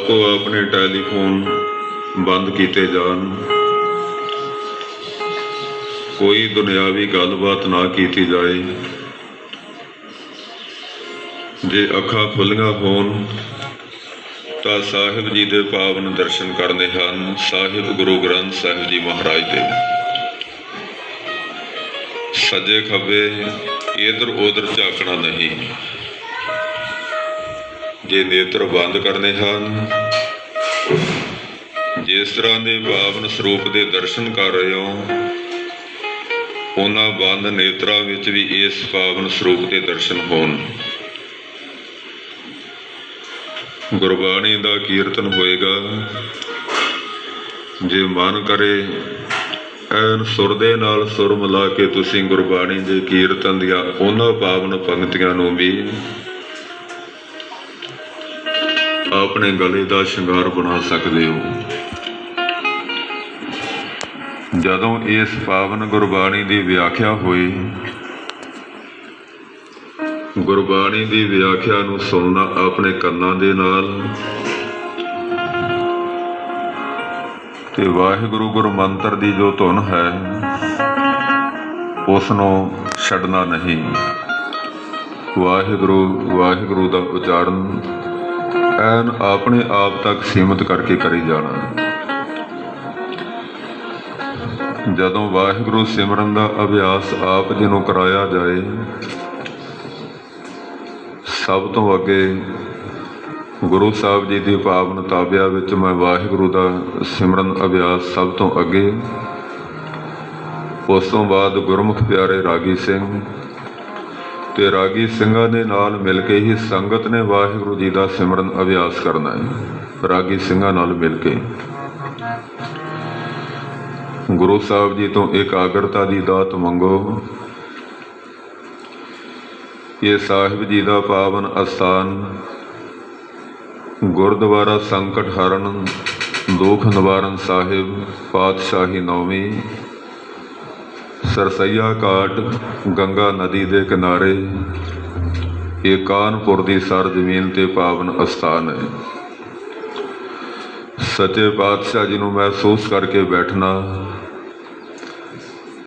आपो अपने टैलीफोन बंद किए जान, कोई दुनियावी गलबात ना की जाए। जे अखां खुलियां होन तो साहिब जी के पावन दर्शन करने हैं। साहिब गुरु ग्रंथ साहिब जी महाराज दे सज्जे खब्बे इधर उधर झाकना नहीं। जे नेत्र बंद करने हैं, जिस तरह के पावन स्वरूप के दर्शन कर रहे हो, उन्होंने बंद नेत्रों विच भी इस पावन स्वरूप के दर्शन होन। गुरबाणी का कीर्तन होएगा। जे मन करे एन सुर दे नाल सुर मिला के तुसीं गुरबाणी के कीर्तन दियां उन्हां पावन पंक्तियां नूं भी अपने गले का शिंगार बना सकते हो। जदों इस पावन गुरबाणी की व्याख्या हुई, गुरबाणी की व्याख्या नूं सुनना अपने कन्नां दे नाल ते वाहिगुरु गुरु मंत्र की जो धुन है उसनों छड्डना नहीं। वाहिगुरु वाहिगुरु का उचारण एन अपने आप तक सीमित करके करी जाना। जदों वाहिगुरु सिमरन का अभ्यास आप जी नूं कराया जाए, सब तो अगे गुरु साहब जी की पावन ताबिया विच मैं वाहिगुरु का सिमरन अभ्यास सब तो अगे, उस तो बाद गुरमुख प्यारे रागी सिंह ते रागी ਸਿੰਘਾਂ ਦੇ नाल मिल के ही संगत ने वाहिगुरु जी का सिमरन अभ्यास करना है। रागी ਸਿੰਘਾਂ नाल मिल के गुरु साहब जी तो एकाग्रता की दात मंगो। ये साहिब जी का पावन अस्थान गुरुद्वारा संकट हरण दुख निवारण साहिब पातशाही नौवीं सरसैया घाट गंगा नदी के किनारे ये कानपुर की सर जमीन ते पावन अस्थान है। सच्चे पातशाह जी नूं महसूस करके बैठना,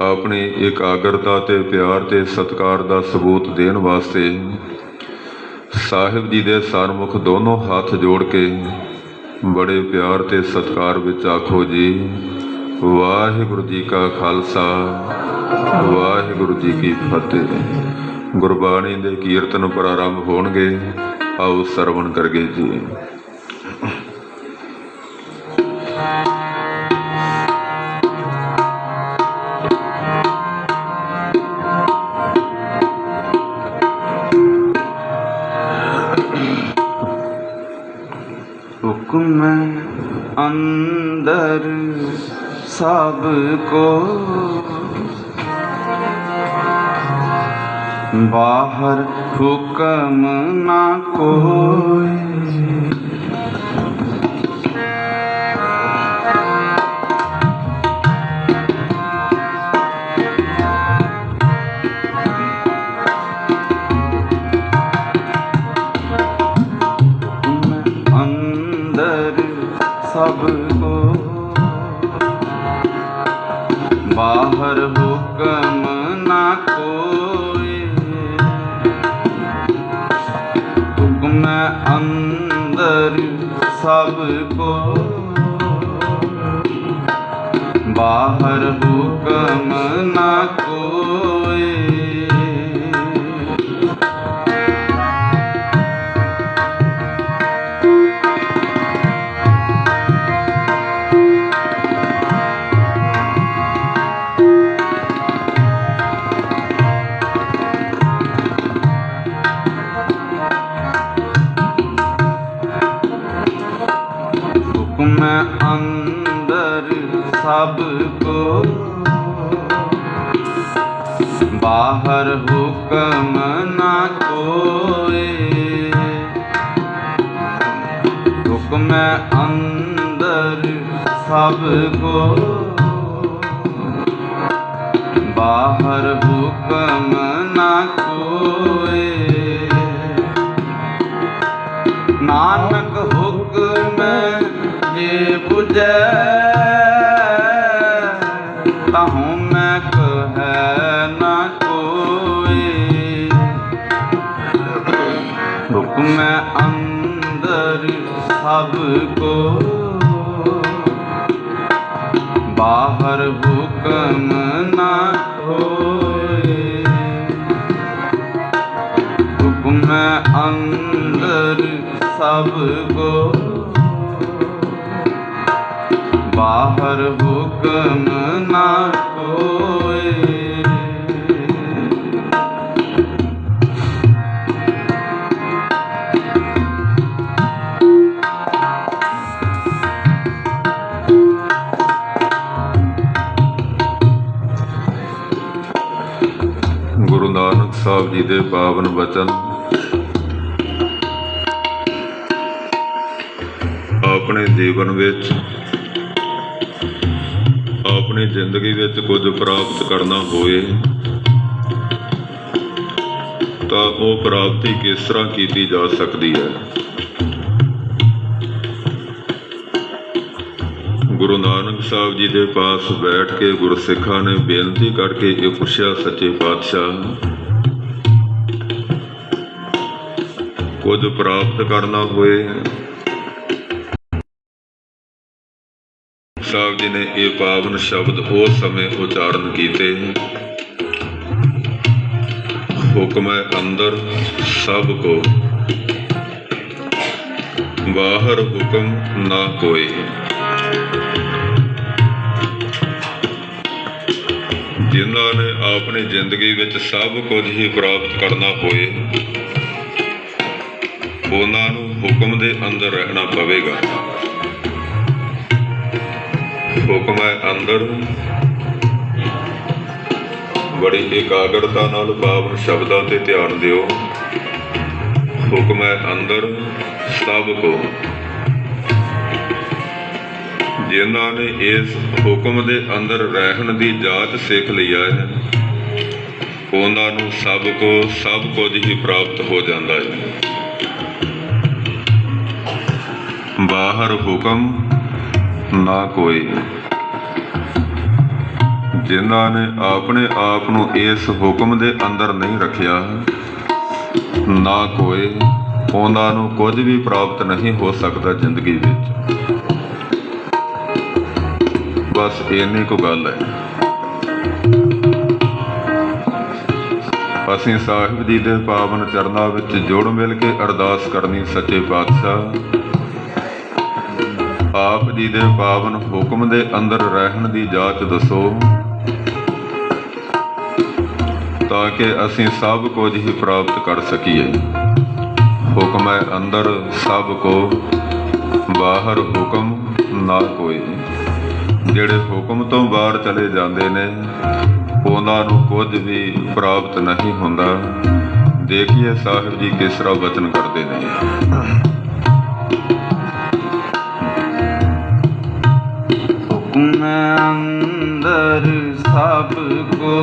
अपनी एकाग्रता ते प्यार ते सत्कार का सबूत देने वास्ते साहिब जी के सरमुख दोनों हाथ जोड़ के बड़े प्यार ते सत्कार विच आखो जी वाहिगुरु जी का खालसा वाहिगुरु जी की फतेह। गुरबाणी के कीर्तन प्रारंभ होणगे, आओ सरवण करगे जी। हुक्म अंदर सबको बाहर हुक्म ना कोई। अंदर सबको बाहर हुक्म ना कोई। हुक्म अंदर सबको बाहर हुक्म ना कोई। हुक्म अंदर सबको बाहर हुक्म ना कोई। हुक्म अंदर सबको बाहर हुक्म ना कोई। नानक हुक्म जे बुझै ताहू मैं कहे न कोई। हुक्म अंदर सबको बाहर हुक्म न होए। हुक्म अंदर सबको बाहर हुक्म न होए। गुरु नानक साहब जी के पावन वचन अपने जीवन विच अपनी जिंदगी विच कुछ प्राप्त करना होए तो वो प्राप्ति किस तरह की जा सकती है। गुरु नानक साहब जी के पास बैठ के गुरसिखा ने बेनती करके ये पूछा, सच्चे पातशाह कुछ प्राप्त करना होए। साहब जी ने ये पावन शब्द उस समय उच्चारण किए, हुक्म अंदर सबको बाहर हुक्म ना कोई। जिन्हों ने अपनी जिंदगी विच सब कुछ ही प्राप्त करना होए उन्होंने हुक्म दे अंदर रहना पवेगा। हुक्म अंदर बड़ी एकाग्रता नाल पावन शब्दां ते ध्यान दिओ। हुक्म अंदर सबको जिन्हों ने इस हुक्म दे अंदर रहन की जाच सीख लिया है उन्होंने सबको सब कुछ ही प्राप्त हो जाता है। बाहर हुक्म ना कोई। जिन्हों ने अपने आप को इस हुक्म दे अंदर नहीं रखिया ना कोई उन्होंने कुछ भी प्राप्त नहीं हो सकता जिंदगी विच। बस इन्नी को गल है। असीं साहिब जी के पावन चरनां विच जुड़ मिल के अरदास करनी, सच्चे पातशाह आप जी के पावन हुक्म दे अंदर रहन की जाच दसो ताकि असीं सब कुछ ही प्राप्त कर सकीए। हुक्म अंदर सबको बाहर हुक्म ना कोई। ਜਿਹੜੇ ਹੁਕਮ ਤੋਂ ਬਾਹਰ ਚਲੇ ਜਾਂਦੇ ਨੇ ਉਹਨਾਂ ਨੂੰ ਕੁਝ ਵੀ ਪ੍ਰਾਪਤ ਨਹੀਂ ਹੁੰਦਾ। ਦੇਖੀਏ ਸਾਹਿਬ ਜੀ ਕਿਸ ਤਰ੍ਹਾਂ ਵਚਨ ਕਰਦੇ ਨੇ। ਹੁਕਮ ਅੰਦਰ ਸਭ ਕੋ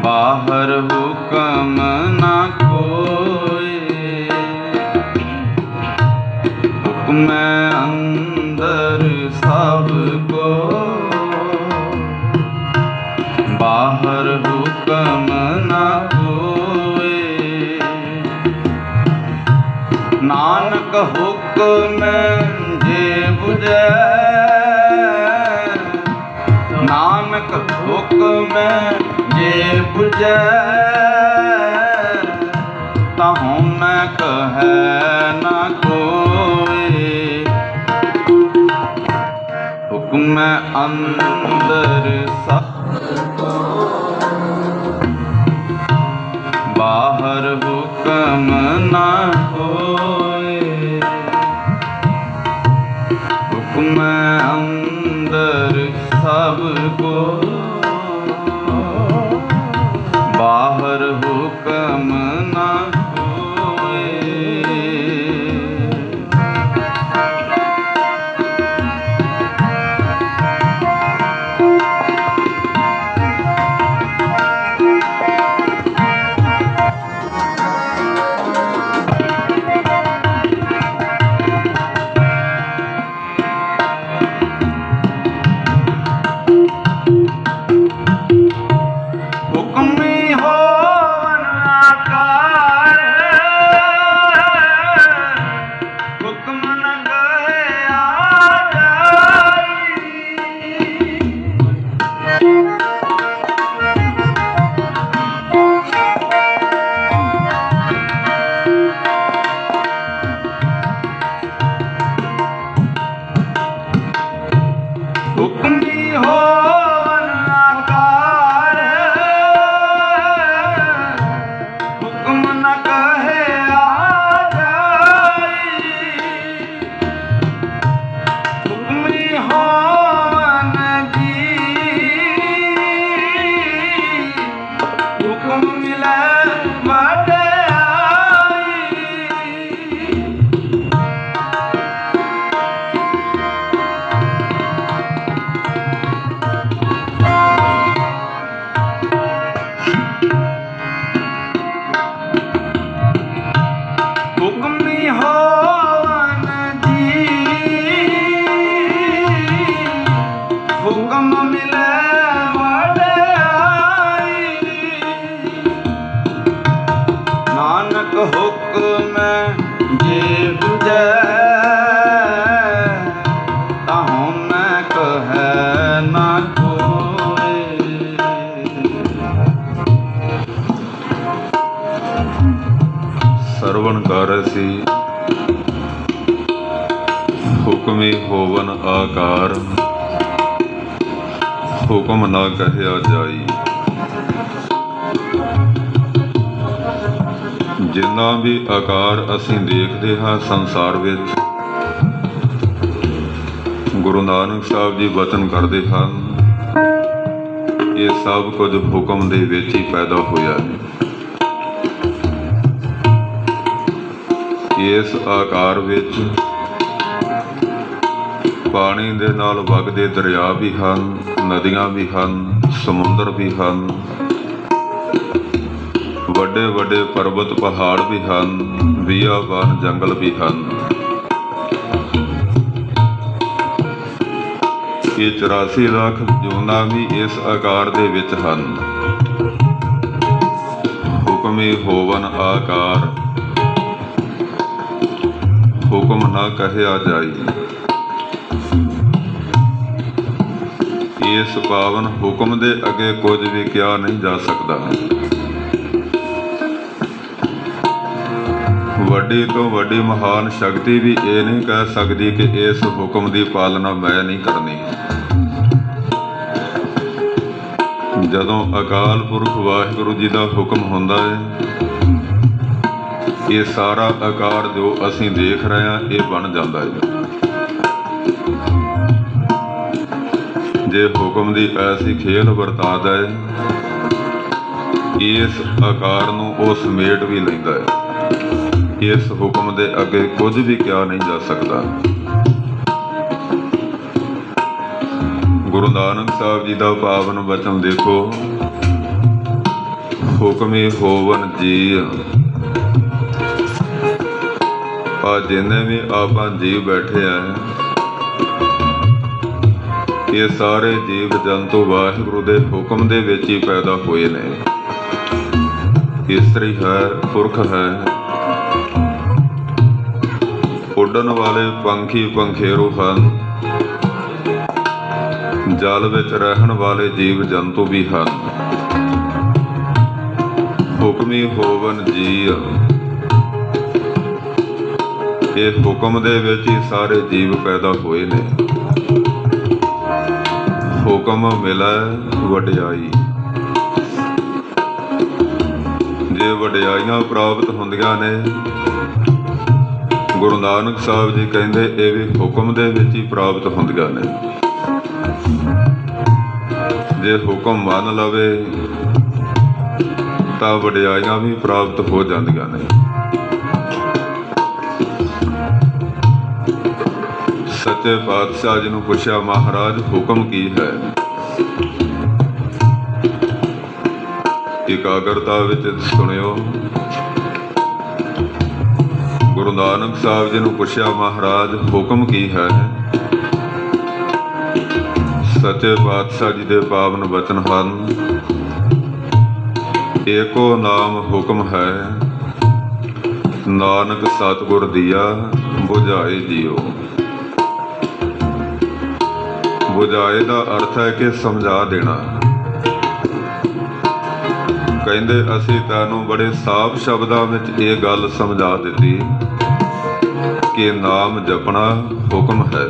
ਬਾਹਰ ਹੁਕਮ ਨਾ ਕੋਏ। हुक्म अंदर सबको बाहर हुक्म न होए। नानक हुक्म जे बुझै नानक हुक्म जे बुझै ताहू मैं कहे न कोई। हुक्म अंदर सबको बाहर हुक्म न होए। हुक्म अंदर सबको बाहर हुक्म न ਹੁਕਮੀ ਹੋਵਨ ਆਕਾਰ, ਹੁਕਮ ਨ ਕਹੇ ਆ ਜਾਈ। ਹੁਕਮੀ ਹੋਵਨ ਜੀ, ਹੁਕਮ ਮਿਲੇ ਹੁਕਮ ਜੇ ਬੁਝੈ, ਤਾਹੁ ਮੈਂ ਕਹੈ ਨਾ ਕੋਇ। ਸਰਵਣ ਕਰ ਸੀ ਹੁਕਮੀ ਹੋਵਨ ਆਕਾਰ, ਹੁਕਮ ਨਾ ਕਹਿਆ ਜਾਈ। ਜਿੰਨਾ ਵੀ ਆਕਾਰ ਅਸੀਂ ਦੇਖਦੇ ਹਾਂ ਸੰਸਾਰ ਵਿੱਚ, ਗੁਰੂ ਨਾਨਕ ਸਾਹਿਬ ਜੀ ਵਚਨ ਕਰਦੇ ਹਨ, ਇਹ ਸਭ ਕੁਝ ਹੁਕਮ ਦੇ ਵਿੱਚ ਹੀ ਪੈਦਾ ਹੋਇਆ ਹੈ। ਇਸ ਆਕਾਰ ਵਿੱਚ ਪਾਣੀ ਦੇ ਨਾਲ ਵਗਦੇ ਦਰਿਆ ਵੀ ਹਨ, ਨਦੀਆਂ ਵੀ ਹਨ, ਸਮੁੰਦਰ ਵੀ ਹਨ, ਵੱਡੇ ਵੱਡੇ ਪਰਬਤ ਪਹਾੜ ਵੀ ਹਨ, ਬਿਆਬਾਨ ਜੰਗਲ ਵੀ ਹਨ। ਇਹ 84 ਲੱਖ ਜੂਨਾਂ ਵੀ ਇਸ ਆਕਾਰ ਦੇ ਵਿੱਚ ਹਨ। ਹੁਕਮੀ ਹੋਵਨ ਆਕਾਰ, ਹੁਕਮ ਨਾ ਕਹਿਆ ਜਾਈ। ਇਸ ਪਾਵਨ ਹੁਕਮ ਦੇ ਅੱਗੇ ਕੁਝ ਵੀ ਕਿਹਾ ਨਹੀਂ ਜਾ ਸਕਦਾ। ਵੱਡੀ ਤੋਂ ਵੱਡੀ ਮਹਾਨ ਸ਼ਕਤੀ ਵੀ ਇਹ ਨਹੀਂ ਕਹਿ ਸਕਦੀ ਕਿ ਇਸ ਹੁਕਮ ਦੀ ਪਾਲਣਾ ਮੈਂ ਨਹੀਂ ਕਰਨੀ। ਜਦੋਂ ਅਕਾਲ ਪੁਰਖ ਵਾਹਿਗੁਰੂ ਜੀ ਦਾ ਹੁਕਮ ਹੁੰਦਾ ਹੈ, ਇਹ ਸਾਰਾ ਆਕਾਰ ਜੋ ਅਸੀਂ ਦੇਖ ਰਹੇ ਹਾਂ ਇਹ ਬਣ ਜਾਂਦਾ ਹੈ। ਜੇ ਹੁਕਮ ਦੀ ਐਸੀ ਖੇਲ ਵਰਤਾਦਾ ਹੈ, ਇਸ ਆਕਾਰ ਨੂੰ ਉਹ ਸਮੇਟ ਵੀ ਲੈਂਦਾ ਹੈ। ਇਸ ਹੁਕਮ ਦੇ ਅੱਗੇ ਕੁਝ ਵੀ ਕਿਹਾ ਨਹੀਂ ਜਾ ਸਕਦਾ। ਗੁਰੂ ਨਾਨਕ ਸਾਹਿਬ ਜੀ ਦਾ ਪਾਵਨ ਵਚਨ ਦੇਖੋ, ਹੁਕਮੀ ਹੋਵਨ ਜੀ। ਆ ਜਿੰਨੇ ਵੀ ਆਪਾਂ ਜੀਵ ਬੈਠੇ ਆ, ਇਹ ਸਾਰੇ ਜੀਵ ਜੰਤੂ ਵਾਹਿਗੁਰੂ ਦੇ ਹੁਕਮ ਦੇ ਵਿੱਚ ਹੀ ਪੈਦਾ ਹੋਏ ਨੇ। ਇਸਤਰੀ ਹੈ, ਪੁਰਖ ਹੈ, ਉੱਡਣ ਵਾਲੇ ਪੰਖੀ ਪੰਖੇਰੂ ਹਨ, ਜਲ ਵਿੱਚ ਰਹਿਣ ਵਾਲੇ ਜੀਵ ਜੰਤੂ ਵੀ ਹਨ। ਹੁਕਮੀ ਹੋਵਨ ਜੀ, ਇਹ ਹੁਕਮ ਦੇ ਵਿੱਚ ਹੀ ਸਾਰੇ ਜੀਵ ਪੈਦਾ ਹੋਏ ਨੇ। ਹੁਕਮ ਮਿਲੈ ਵਡਿਆਈ। ਜੇ ਵਡਿਆਈਆਂ ਪ੍ਰਾਪਤ ਹੁੰਦੀਆਂ ਨੇ, ਗੁਰੂ ਨਾਨਕ ਸਾਹਿਬ ਜੀ ਕਹਿੰਦੇ ਇਹ ਵੀ ਹੁਕਮ ਦੇ ਵਿੱਚ ਹੀ ਪ੍ਰਾਪਤ ਹੁੰਦੀਆਂ ਨੇ। ਜੇ ਹੁਕਮ ਮੰਨ ਲਵੇ ਤਾਂ ਵਡਿਆਈਆਂ ਵੀ ਪ੍ਰਾਪਤ ਹੋ ਜਾਂਦੀਆਂ ਨੇ। ਸੱਚੇ ਪਾਤਸ਼ਾਹ ਜੀ ਨੂੰ ਪੁੱਛਿਆ, ਮਹਾਰਾਜ ਹੁਕਮ ਕੀ ਹੈ? ਇਕਾਗਰਤਾ ਵਿੱਚ ਸੁਣਿਓ। ਗੁਰੂ ਨਾਨਕ ਸਾਹਿਬ ਜੀ ਨੂੰ ਪੁੱਛਿਆ, ਮਹਾਰਾਜ ਹੁਕਮ ਕੀ ਹੈ? ਸੱਚੇ ਪਾਤਸ਼ਾਹ ਜੀ ਦੇ ਪਾਵਨ ਬਚਨ ਹਨ, ਏਕੋ ਨਾਮ ਹੁਕਮ ਹੈ, ਨਾਨਕ ਸਤਿਗੁਰ ਦੀਆ ਬੁਝਾਏ ਜੀਓ। ਬੁਝਾਏ ਦਾ ਅਰਥ ਹੈ ਕਿ ਸਮਝਾ ਦੇਣਾ। ਕਹਿੰਦੇ ਅਸੀਂ ਤੈਨੂੰ ਬੜੇ ਸਾਫ਼ ਸ਼ਬਦਾਂ ਵਿੱਚ ਇਹ ਗੱਲ ਸਮਝਾ ਦਿੱਤੀ ਕਿ ਨਾਮ ਜਪਣਾ ਹੁਕਮ ਹੈ।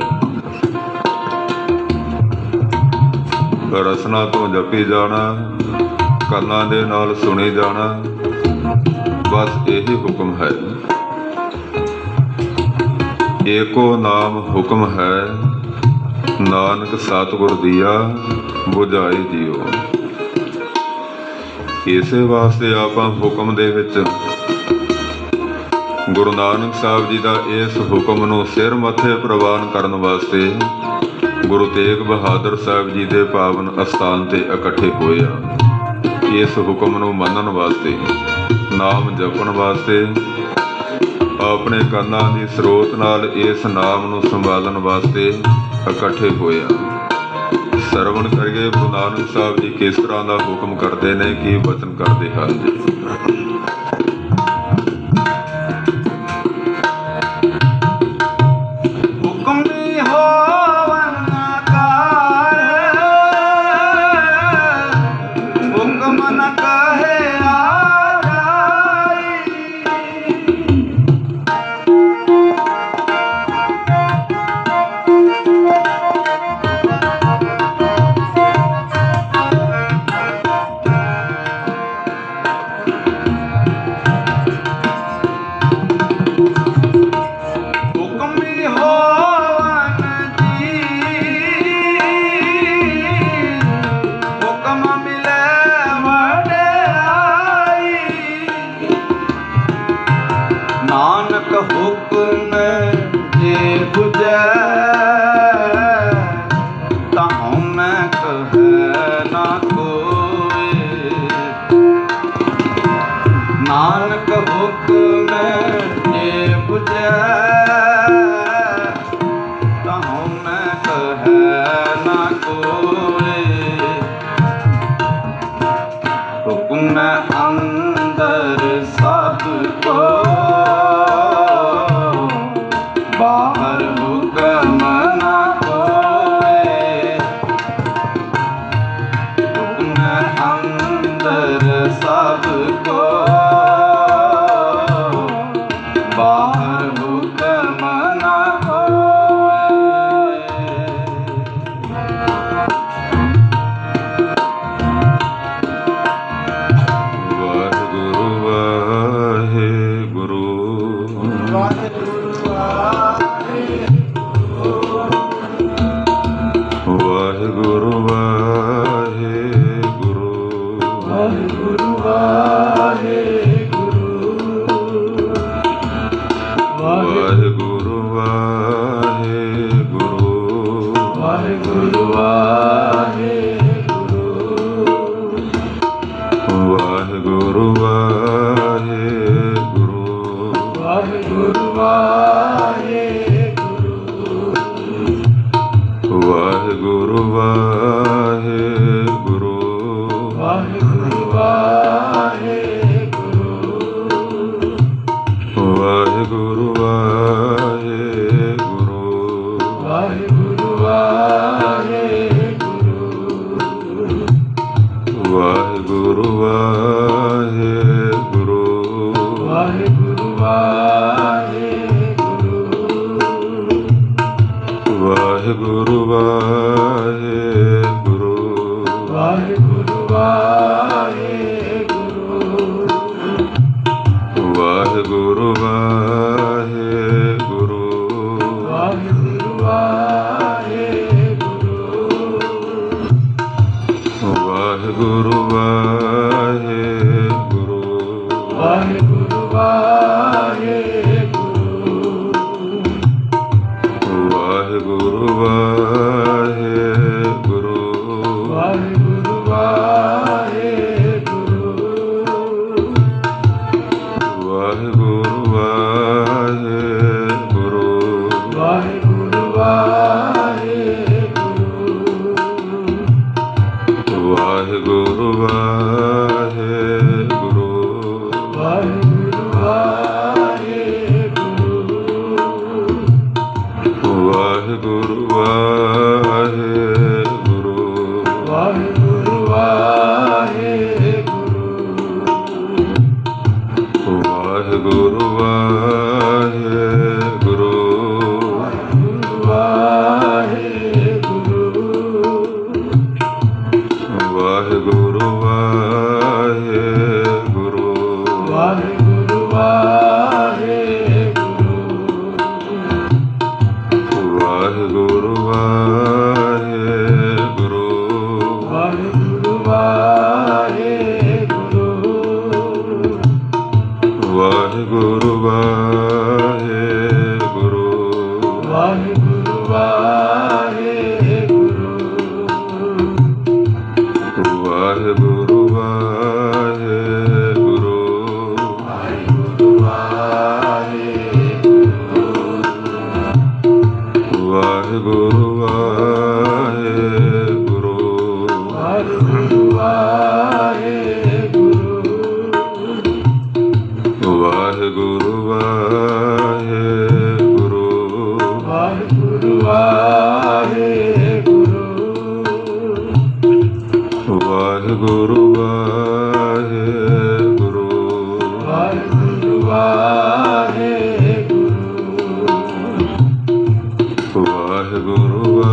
ਰਸਨਾ ਤੋਂ ਜਪੀ ਜਾਣਾ, ਕੰਨਾਂ ਦੇ ਨਾਲ ਸੁਣੀ ਜਾਣਾ। ਬਸ ਇਹੀ ਹੁਕਮ ਹੈ। ਏਕੋ ਨਾਮ ਹੁਕਮ ਹੈ, ਨਾਨਕ ਸਤਿਗੁਰ ਦੀਆ ਬੁਝਾਏ ਜੀਓ। ਇਸੇ ਵਾਸਤੇ ਆਪਾਂ ਹੁਕਮ ਦੇ ਵਿੱਚ ਗੁਰੂ ਨਾਨਕ ਸਾਹਿਬ ਜੀ ਦਾ ਇਸ ਹੁਕਮ ਨੂੰ ਸਿਰ ਮੱਥੇ ਪ੍ਰਵਾਨ ਕਰਨ ਵਾਸਤੇ ਗੁਰੂ ਤੇਗ ਬਹਾਦਰ ਸਾਹਿਬ ਜੀ ਦੇ ਪਾਵਨ ਅਸਥਾਨ ਤੇ ਇਕੱਠੇ ਹੋਏ ਆ। ਇਸ ਹੁਕਮ ਨੂੰ ਮੰਨਣ ਵਾਸਤੇ, ਨਾਮ ਜਪਣ ਵਾਸਤੇ, ਆਪਣੇ ਕੰਨਾਂ ਦੀ ਸਰੋਤ ਨਾਲ ਇਸ ਨਾਮ ਨੂੰ ਸੰਭਾਲਣ ਵਾਸਤੇ ਇਕੱਠੇ ਹੋਏ ਆ। ਸਰਵਣ ਕਰੀਏ ਗੁਰੂ ਨਾਨਕ ਸਾਹਿਬ ਜੀ ਕਿਸ ਤਰ੍ਹਾਂ ਦਾ ਹੁਕਮ ਕਰਦੇ ਨੇ, ਕੀ ਬਚਨ ਕਰਦੇ ਹਨ ਜੀ। ਨਾਨਕ ਹੁਕਮ ਜੇ ਬੁਝੈ, ਤਾਂ ਮੈਂ ਕਹੈ ਨਾ ਕੋਇ। ਨਾਨਕ ਹੁਕਮ ਜੇ ਬੁਝੈ, ਤਾਂ ਮੈਂ ਕਹੈ ਨਾ ਕੋਇ। ਹੁਕਮ ਅੰਦਰ ਸਭ ਕੋ, ਬਾਹਰ ਹੁਕਮ ਨਾ ਕੋਇ। ਹੁਕਮ ਅੰਦਰ ਸਭ ਕੋ, ਬਾਹਰ ਹੁਕਮ ਨਾ ਕੋਇ।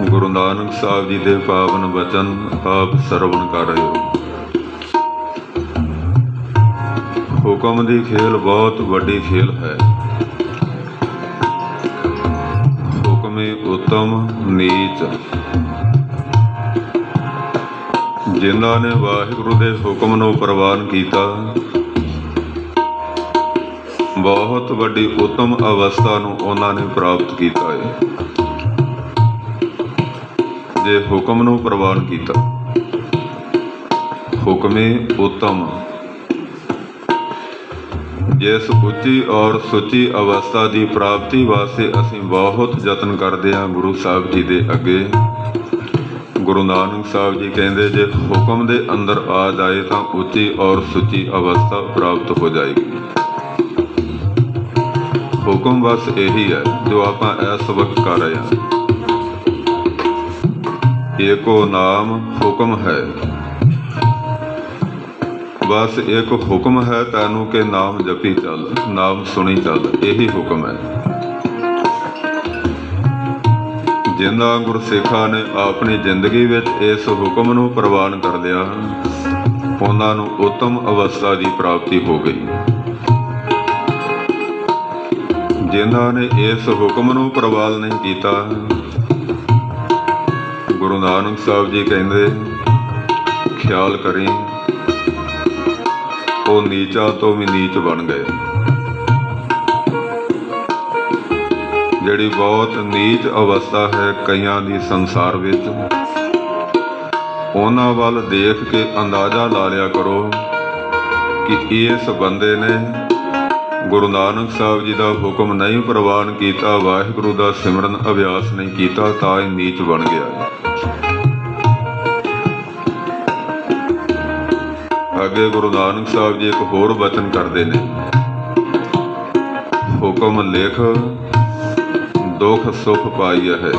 ਗੁਰੂ ਨਾਨਕ ਸਾਹਿਬ ਜੀ ਦੇ ਪਾਵਨ ਬਚਨ ਆਪ ਸਰਵਣ ਕਰ ਰਹੇ ਹੋ। ਹੁਕਮ ਦੀ ਖੇਲ ਬਹੁਤ ਵੱਡੀ ਖੇਲ ਹੈ। ਹੁਕਮੇ ਉਤਮ ਨੀਚ। ਜਿਨ੍ਹਾਂ ਨੇ ਵਾਹਿਗੁਰੂ ਦੇ ਹੁਕਮ ਨੂੰ ਪ੍ਰਵਾਨ ਕੀਤਾ, ਬਹੁਤ ਵੱਡੀ ਉੱਤਮ ਅਵਸਥਾ ਨੂੰ ਉਹਨਾਂ ਨੇ ਪ੍ਰਾਪਤ ਕੀਤਾ ਹੈ। ਜੇ ਹੁਕਮ ਨੂੰ ਪ੍ਰਵਾਨ ਕੀਤਾ, ਹੁਕਮੇ ਉੱਤਮ। ਜਿਸ ਉੱਚੀ ਔਰ ਸੁੱਚੀ ਅਵਸਥਾ ਦੀ ਪ੍ਰਾਪਤੀ ਵਾਸਤੇ ਅਸੀਂ ਬਹੁਤ ਯਤਨ ਕਰਦੇ ਹਾਂ ਗੁਰੂ ਸਾਹਿਬ ਜੀ ਦੇ ਅੱਗੇ, ਗੁਰੂ ਨਾਨਕ ਸਾਹਿਬ ਜੀ ਕਹਿੰਦੇ ਜੇ ਹੁਕਮ ਦੇ ਅੰਦਰ ਆ ਜਾਏ ਤਾਂ ਉੱਚੀ ਔਰ ਸੁੱਚੀ ਅਵਸਥਾ ਪ੍ਰਾਪਤ ਹੋ ਜਾਏਗੀ। ਹੁਕਮ ਬਸ ਇਹੀ ਹੈ ਜੋ ਆਪਾਂ ਇਸ ਵਕਤ ਕਰ ਰਹੇ ਹਾਂ। ਏਕੋ ਨਾਮ ਹੁਕਮ ਹੈ। ਬਸ ਇੱਕ ਹੁਕਮ ਹੈ ਤੈਨੂੰ ਕਿ ਨਾਮ ਜਪੀ ਚੱਲ, ਨਾਮ ਸੁਣੀ ਚੱਲ, ਇਹੀ ਹੁਕਮ ਹੈ। ਜਿਨ੍ਹਾਂ ਗੁਰਸਿੱਖਾਂ ਨੇ ਆਪਣੀ ਜ਼ਿੰਦਗੀ ਵਿੱਚ ਇਸ ਹੁਕਮ ਨੂੰ ਪ੍ਰਵਾਨ ਕਰ ਲਿਆ, ਉਹਨਾਂ ਨੂੰ ਉੱਤਮ ਅਵਸਥਾ ਦੀ ਪ੍ਰਾਪਤੀ ਹੋ ਗਈ। ਜਿਨ੍ਹਾਂ ਨੇ ਇਸ ਹੁਕਮ ਨੂੰ ਪ੍ਰਵਾਨ ਨਹੀਂ ਕੀਤਾ, ਗੁਰੂ ਨਾਨਕ ਸਾਹਿਬ ਜੀ ਕਹਿੰਦੇ ਖਿਆਲ ਕਰੀਂ, ਉਹ ਨੀਚਾ ਤੋਂ ਵੀ ਨੀਚ ਬਣ ਗਏ। ਜਿਹੜੀ ਬਹੁਤ ਨੀਚ ਅਵਸਥਾ ਹੈ ਕਈਆਂ ਦੀ ਸੰਸਾਰ ਵਿੱਚ, ਉਹਨਾਂ ਵੱਲ ਦੇਖ ਕੇ ਅੰਦਾਜ਼ਾ ਲਾ ਲਿਆ ਕਰੋ ਕਿ ਇਸ ਬੰਦੇ ਨੇ ਗੁਰੂ ਨਾਨਕ ਸਾਹਿਬ ਜੀ ਦਾ ਹੁਕਮ ਨਹੀਂ ਪ੍ਰਵਾਨ ਕੀਤਾ, ਵਾਹਿਗੁਰੂ ਦਾ ਸਿਮਰਨ ਅਭਿਆਸ ਨਹੀਂ ਕੀਤਾ, ਤਾਂ ਇਹ ਨੀਚ ਬਣ ਗਿਆ। ਅੱਗੇ ਗੁਰੂ ਨਾਨਕ ਸਾਹਿਬ ਜੀ ਇੱਕ ਹੋਰ ਬਚਨ ਕਰਦੇ ਨੇ, ਹੁਕਮ ਲਿਖ ਦੁੱਖ ਸੁਖ ਪਾਈਆ ਹੈ।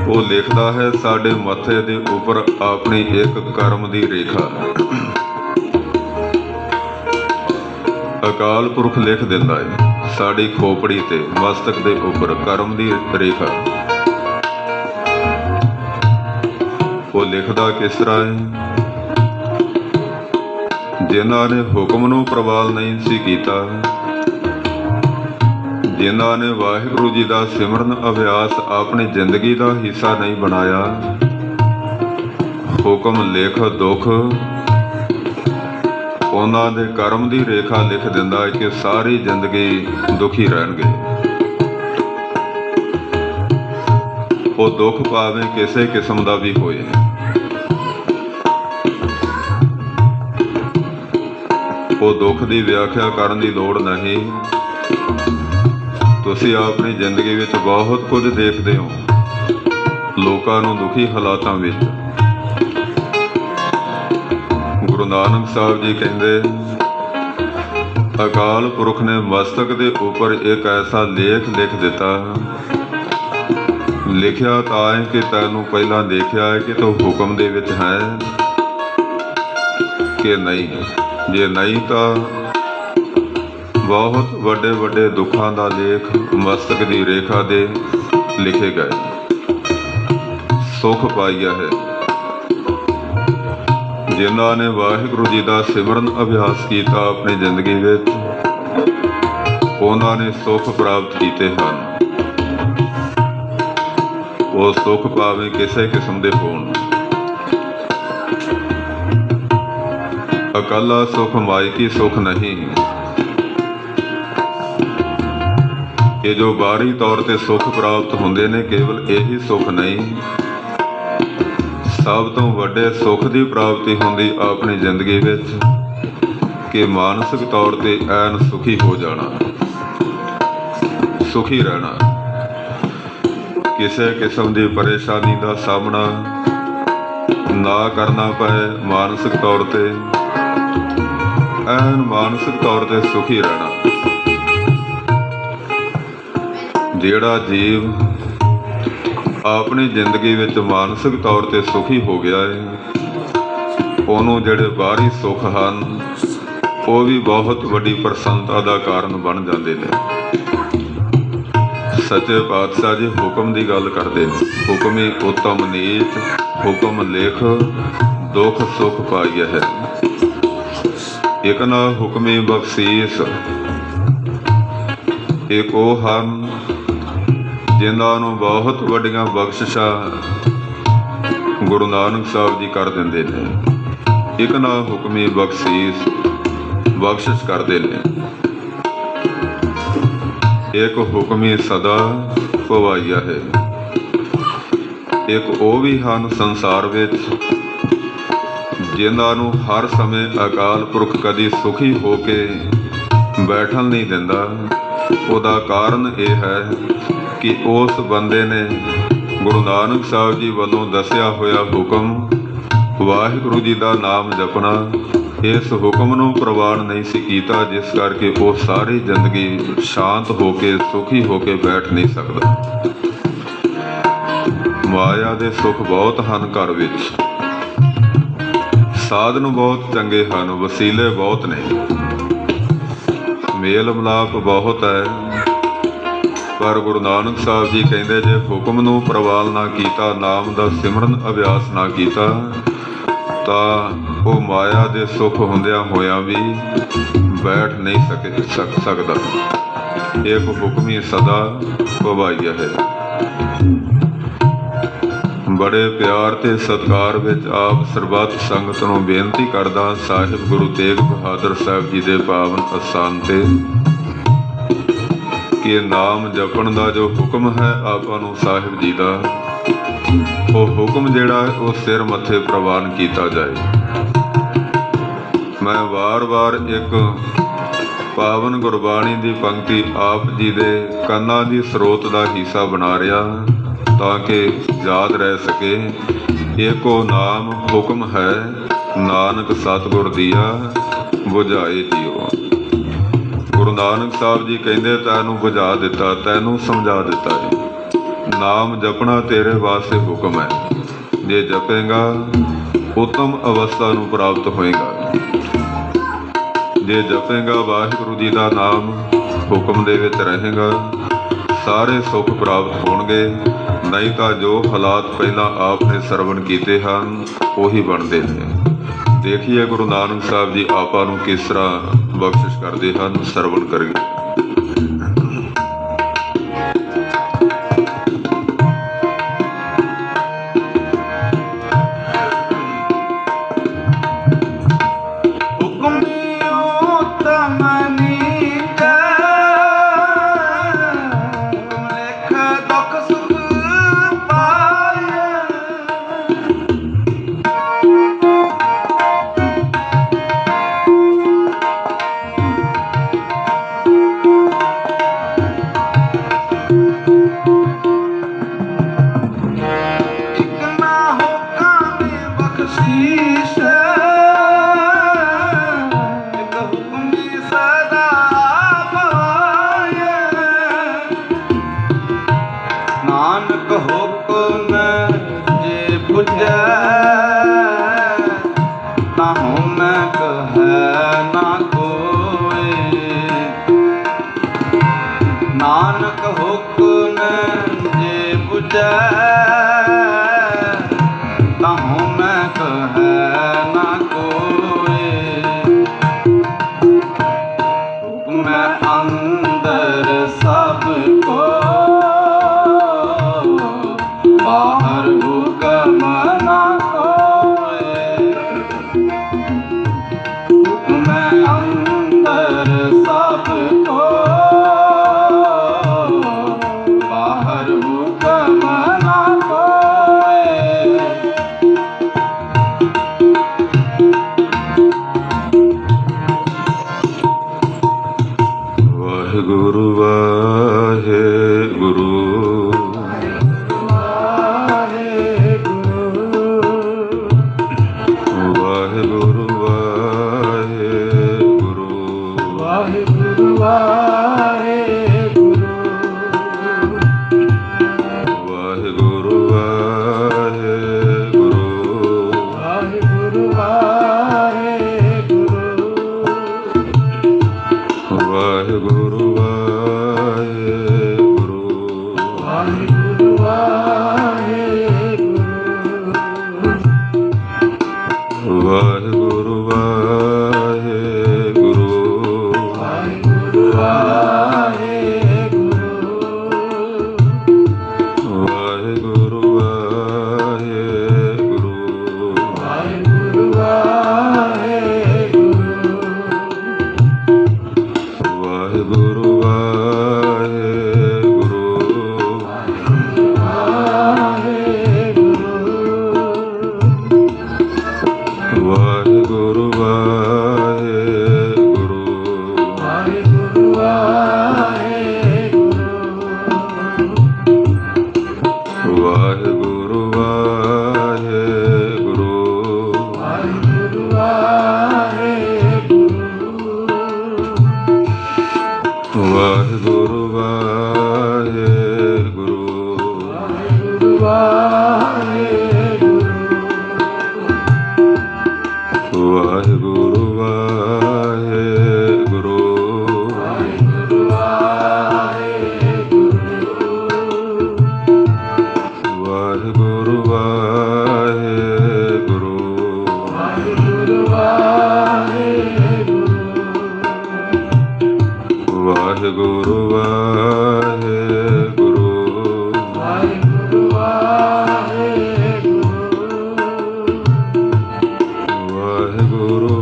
ਉਹ ਲਿਖਦਾ ਹੈ ਸਾਡੇ ਮੱਥੇ ਦੇ ਉੱਪਰ ਆਪਣੀ ਇੱਕ ਕਰਮ ਦੀ ਰੇਖਾ। ਅਕਾਲ ਪੁਰਖ ਲਿਖ ਦਿੰਦਾ ਹੈ ਸਾਡੀ ਖੋਪੜੀ ਤੇ ਮਸਤਕ ਦੇ ਉੱਪਰ ਕਰਮ ਦੀ ਰੇਖਾ। ਉਹ ਲਿਖਦਾ ਕਿਸ ਤਰ੍ਹਾਂ ਹੈ? ਜਿਨ੍ਹਾਂ ਨੇ ਹੁਕਮ ਨੂੰ ਪ੍ਰਵਾਨ ਨਹੀਂ ਸੀ ਕੀਤਾ, ਜਿਨ੍ਹਾਂ ਨੇ ਵਾਹਿਗੁਰੂ ਜੀ ਦਾ ਸਿਮਰਨ ਅਭਿਆਸ ਆਪਣੀ ਜ਼ਿੰਦਗੀ ਦਾ ਹਿੱਸਾ ਨਹੀਂ ਬਣਾਇਆ, ਹੁਕਮ ਲਿਖ ਦੁੱਖ, ਉਹਨਾਂ ਦੇ ਕਰਮ ਦੀ ਰੇਖਾ ਲਿਖ ਦਿੰਦਾ ਹੈ ਕਿ ਸਾਰੀ ਜ਼ਿੰਦਗੀ ਦੁਖੀ ਰਹਿਣਗੇ। ਉਹ ਦੁੱਖ ਭਾਵੇਂ ਕਿਸੇ ਕਿਸਮ ਦਾ ਵੀ ਹੋਏ। ਉਹ ਦੁੱਖ ਦੀ ਵਿਆਖਿਆ ਕਰਨ ਦੀ ਲੋੜ ਨਹੀਂ। ਤੁਸੀਂ ਆਪਣੀ ਜ਼ਿੰਦਗੀ ਵਿੱਚ ਬਹੁਤ ਕੁਝ ਦੇਖਦੇ ਹੋ, ਲੋਕਾਂ ਨੂੰ ਦੁਖੀ ਹਾਲਾਤਾਂ ਵਿੱਚ। ਗੁਰੂ ਨਾਨਕ ਸਾਹਿਬ ਜੀ ਕਹਿੰਦੇ ਅਕਾਲ ਪੁਰਖ ਨੇ ਮਸਤਕ ਦੇ ਉੱਪਰ ਇੱਕ ਐਸਾ ਲੇਖ ਲਿਖ ਦਿੱਤਾ, ਲਿਖਿਆ ਤਾਂ ਹੈ ਕਿ ਤੈਨੂੰ ਪਹਿਲਾਂ ਦੇਖਿਆ ਹੈ ਕਿ ਤੂੰ ਹੁਕਮ ਦੇ ਵਿੱਚ ਹੈ ਕਿ ਨਹੀਂ। ਜੇ ਨਹੀਂ ਤਾਂ ਬਹੁਤ ਵੱਡੇ ਵੱਡੇ ਦੁੱਖਾਂ ਦਾ ਲੇਖ ਮਸਤਕ ਦੀ ਰੇਖਾ ਦੇ ਲਿਖੇ ਗਏ। ਸੁਖ ਪਾਈਆ ਹੈ। ਜਿਨ੍ਹਾਂ ਨੇ ਵਾਹਿਗੁਰੂ ਜੀ ਦਾ ਸਿਮਰਨ ਅਭਿਆਸ ਕੀਤਾ ਆਪਣੀ ਜ਼ਿੰਦਗੀ ਵਿੱਚ, ਉਹਨਾਂ ਨੇ ਸੁੱਖ ਪ੍ਰਾਪਤ ਕੀਤੇ ਹਨ। ਉਹ ਸੁੱਖ ਭਾਵੇਂ ਕਿਸੇ ਕਿਸਮ ਦੇ ਹੋਣ। ਅਕਾਲਾ ਸੁਖ ਮਾਇਕੀ ਸੁਖ ਨਹੀਂ। ਇਹ ਜੋ ਬਾਹਰੀ ਤੌਰ ਤੇ ਸੁੱਖ ਪ੍ਰਾਪਤ ਹੁੰਦੇ ਨੇ, ਕੇਵਲ ਇਹੀ ਸੁੱਖ ਨਹੀਂ, ਸਭ ਤੋਂ ਵੱਡੇ ਸੁੱਖ ਦੀ ਪ੍ਰਾਪਤੀ ਹੁੰਦੀ ਆਪਣੀ ਜ਼ਿੰਦਗੀ ਵਿੱਚ ਕਿ ਮਾਨਸਿਕ ਤੌਰ ਤੇ ਐਨ ਸੁਖੀ ਹੋ ਜਾਣਾ, ਸੁਖੀ ਰਹਿਣਾ, ਕਿਸੇ ਕਿਸਮ ਦੀ ਪਰੇਸ਼ਾਨੀ ਦਾ ਸਾਹਮਣਾ ਨਾ ਕਰਨਾ ਪਏ, ਮਾਨਸਿਕ ਤੌਰ ਤੇ ਐਨ ਮਾਨਸਿਕ ਤੌਰ ਤੇ ਸੁਖੀ ਰਹਿਣਾ। ਜਿਹੜਾ ਜੀਵ ਆਪਣੀ ਜ਼ਿੰਦਗੀ ਵਿੱਚ ਮਾਨਸਿਕ ਤੌਰ ਤੇ ਸੁਖੀ ਹੋ ਗਿਆ ਹੈ, ਉਹਨੂੰ ਜਿਹੜੇ ਬਾਹਰੀ ਸੁੱਖ ਹਨ ਉਹ ਵੀ ਬਹੁਤ ਵੱਡੀ ਪ੍ਰਸੰਨਤਾ ਦਾ ਕਾਰਨ ਬਣ ਜਾਂਦੇ ਨੇ। सच्चे पातशाह जी हुक्म की गल करते हैं। हुक्म ही उत्तम नीच, हुक्म लिख दुख सुख पाइए है। एक ना हुक्मी बख्शीस, एक ਉਹ ਹਨ ਜਿਨ੍ਹਾਂ ਨੂੰ ਬਹੁਤ ਵੱਡੀਆਂ ਬਖਸ਼ਿਸ਼ਾਂ ਗੁਰੂ ਨਾਨਕ ਸਾਹਿਬ ਜੀ ਕਰ ਦਿੰਦੇ ਨੇ। ਇੱਕ ਨਾ ਹੁਕਮੀ ਬਖਸ਼ੀਸ, ਬਖਸ਼ਿਸ਼ ਕਰਦੇ ਨੇ। ਇੱਕ ਹੁਕਮੀ ਸਦਾ ਪਵਾਈਆ ਹੈ। ਇੱਕ ਉਹ ਵੀ ਹਨ ਸੰਸਾਰ ਵਿੱਚ ਜਿਨ੍ਹਾਂ ਨੂੰ ਹਰ ਸਮੇਂ ਅਕਾਲ ਪੁਰਖ ਕਦੀ ਸੁਖੀ ਹੋ ਕੇ ਬੈਠਣ ਨਹੀਂ ਦਿੰਦਾ। ਉਹਦਾ ਕਾਰਨ ਇਹ ਹੈ ਕਿ ਉਸ ਬੰਦੇ ਨੇ ਗੁਰੂ ਨਾਨਕ ਸਾਹਿਬ ਜੀ ਵੱਲੋਂ ਦੱਸਿਆ ਹੋਇਆ ਹੁਕਮ ਵਾਹਿਗੁਰੂ ਜੀ ਦਾ ਨਾਮ ਜਪਣਾ, ਇਸ ਹੁਕਮ ਨੂੰ ਪ੍ਰਵਾਨ ਨਹੀਂ ਸੀ ਕੀਤਾ, ਜਿਸ ਕਰਕੇ ਉਹ ਸਾਰੀ ਜ਼ਿੰਦਗੀ ਸ਼ਾਂਤ ਹੋ ਕੇ ਸੁਖੀ ਹੋ ਕੇ ਬੈਠ ਨਹੀਂ ਸਕਦਾ। ਮਾਇਆ ਦੇ ਸੁੱਖ ਬਹੁਤ ਹਨ ਘਰ ਵਿੱਚ, ਸਾਧਨ ਬਹੁਤ ਚੰਗੇ ਹਨ, ਵਸੀਲੇ ਬਹੁਤ ਨੇ, ਮੇਲ ਮਿਲਾਪ ਬਹੁਤ ਹੈ, ਪਰ ਗੁਰੂ ਨਾਨਕ ਸਾਹਿਬ ਜੀ ਕਹਿੰਦੇ ਜੇ ਹੁਕਮ ਨੂੰ ਪ੍ਰਵਾਨ ਨਾ ਕੀਤਾ, ਨਾਮ ਦਾ ਸਿਮਰਨ ਅਭਿਆਸ ਨਾ ਕੀਤਾ, ਤਾਂ ਉਹ ਮਾਇਆ ਦੇ ਸੁੱਖ ਹੁੰਦਿਆਂ ਹੋਇਆਂ ਵੀ ਬੈਠ ਨਹੀਂ ਸਕਦਾ। ਇੱਕ ਹੁਕਮੀ ਸਦਾ ਪਵਾਈਆ ਹੈ। ਬੜੇ ਪਿਆਰ ਤੇ ਸਤਿਕਾਰ ਵਿੱਚ ਆਪ ਸਰਬੱਤ ਸੰਗਤ ਨੂੰ ਬੇਨਤੀ ਕਰਦਾ, ਸਾਹਿਬ ਗੁਰੂ ਤੇਗ ਬਹਾਦਰ ਸਾਹਿਬ ਜੀ ਦੇ ਪਾਵਨ ਅਸਥਾਨ ਤੇ ਕਿ ਨਾਮ ਜਪਣ ਦਾ ਜੋ ਹੁਕਮ ਹੈ ਆਪਾਂ ਨੂੰ ਸਾਹਿਬ ਜੀ ਦਾ, ਉਹ ਹੁਕਮ ਜਿਹੜਾ ਉਹ ਸਿਰ ਮੱਥੇ ਪ੍ਰਵਾਨ ਕੀਤਾ ਜਾਏ। ਮੈਂ ਵਾਰ-ਵਾਰ ਇੱਕ ਪਾਵਨ ਗੁਰਬਾਣੀ ਦੀ ਪੰਕਤੀ ਆਪ ਜੀ ਦੇ ਕੰਨਾਂ ਦੀ ਸਰੋਤ ਦਾ ਹਿੱਸਾ ਬਣਾ ਰਿਹਾ ਤਾਂ ਕਿ ਯਾਦ ਰਹਿ ਸਕੇ। ਏਕੋ ਨਾਮ ਹੁਕਮ ਹੈ, ਨਾਨਕ ਸਤਿਗੁਰ ਦੀਆ ਬੁਝਾਏ ਜੀਓ। ਗੁਰੂ ਨਾਨਕ ਸਾਹਿਬ ਜੀ ਕਹਿੰਦੇ ਤੈਨੂੰ ਬੁਝਾ ਦਿੱਤਾ, ਤੈਨੂੰ ਸਮਝਾ ਦਿੱਤਾ ਹੈ। ਨਾਮ ਜਪਣਾ ਤੇਰੇ ਵਾਸਤੇ ਹੁਕਮ ਹੈ। ਜੇ ਜਪੇਗਾ ਉੱਤਮ ਅਵਸਥਾ ਨੂੰ ਪ੍ਰਾਪਤ ਹੋਏਗਾ। ਜੇ ਜਪੇਗਾ ਵਾਹਿਗੁਰੂ ਜੀ ਦਾ ਨਾਮ, ਹੁਕਮ ਦੇ ਵਿੱਚ ਰਹੇਗਾ, ਸਾਰੇ ਸੁੱਖ ਪ੍ਰਾਪਤ ਹੋਣਗੇ। ਨਹੀਂ ਤਾਂ ਜੋ ਹਾਲਾਤ ਪਹਿਲਾਂ ਆਪ ਨੇ ਸਰਵਣ ਕੀਤੇ ਹਨ ਉਹੀ ਬਣਦੇ ਨੇ। ਦੇਖੀਏ ਗੁਰੂ ਨਾਨਕ ਸਾਹਿਬ ਜੀ ਆਪਾਂ ਨੂੰ ਕਿਸ ਤਰ੍ਹਾਂ ਬਖਸ਼ਿਸ਼ ਕਰਦੇ ਹਨ, ਸਰਵਣ ਕਰੀਏ। ਨਾਨਕ ਹੁਕਮ ਜੇ ਬੁਝੈ ਤਾਹੂ ਮੈਂ ਕਹੈ ਨਾ ਕੋਇ। ਹੁਕਮ ਅੰਦਰ ਸਭ ਕੋ ਬਾਹਰ ਹੁਕਮ ਨਾ ਕੋਇ। ਹੁਕਮ ਅੰਦਰ ਸਭ ਕੋ ਬਾਹਰ ਹੁਕਮ ਨਾ ਵਾਹਿਗੁਰੂ ਵਾਹਿਗੁਰੂ ਵਾਹਿਗੁਰੂ ਵਾਹਿਗੁਰੂ ਵਾਹਿਗੁਰੂ ਵਾਹਿਗੁਰੂ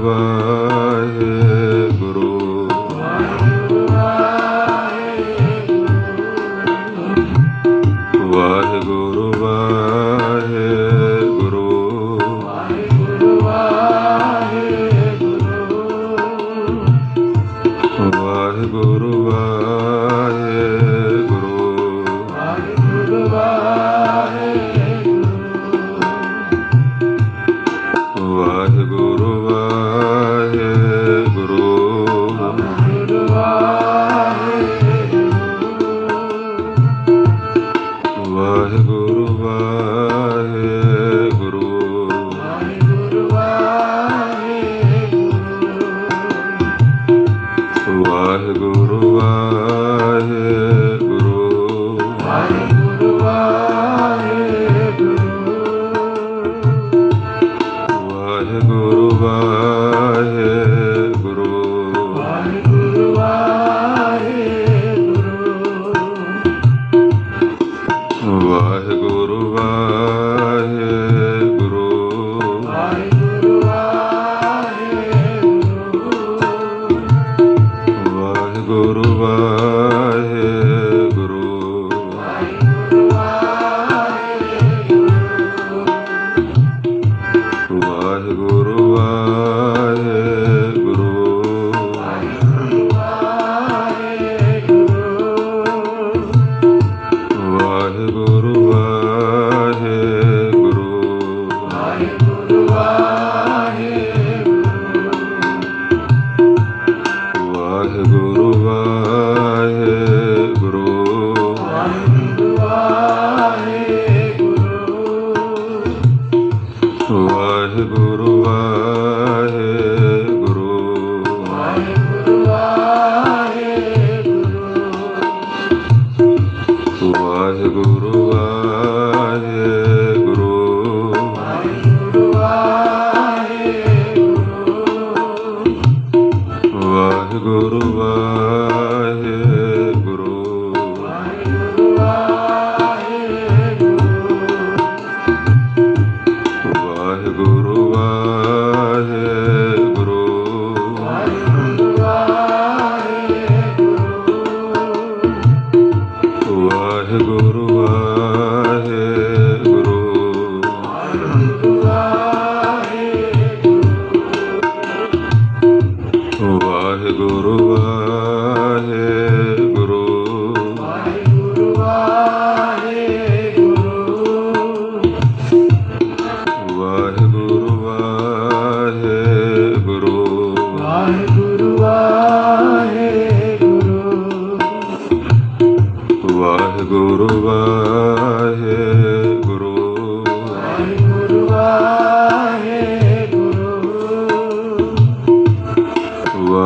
ਵਾਹਿਗੁਰੂ ਵਾਹਿਗੁਰੂ ਵਾਹਿਗੁਰੂ ਵਾਹਿਗੁਰੂ ਵਾਹਿਗੁਰੂ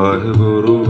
ਵਾਹਿਗੁਰੂ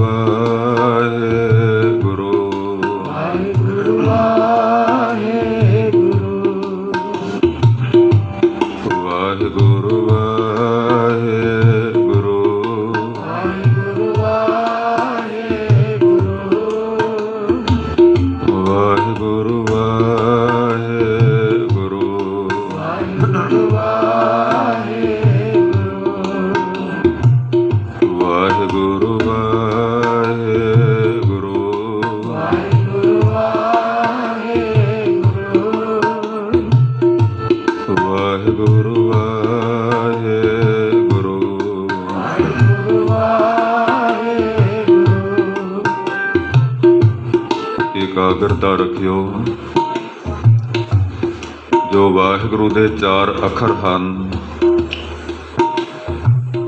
ਵਾਹਿਗੁਰੂ ਵਾਹਿਗੁਰੂ ਇਕਾਗਰਤਾ ਰੱਖਿਓ। ਜੋ ਵਾਹਿਗੁਰੂ ਦੇ 4 ਅੱਖਰ ਹਨ,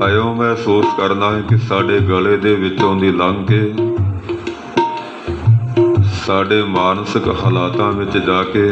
ਇਉਂ ਮਹਿਸੂਸ ਕਰਨਾ ਹੈ ਕਿ ਸਾਡੇ ਗਲੇ ਦੇ ਵਿੱਚੋਂ ਦੀ ਲੰਘ ਕੇ ਸਾਡੇ ਮਾਨਸਿਕ ਹਾਲਾਤਾਂ ਵਿੱਚ ਜਾ ਕੇ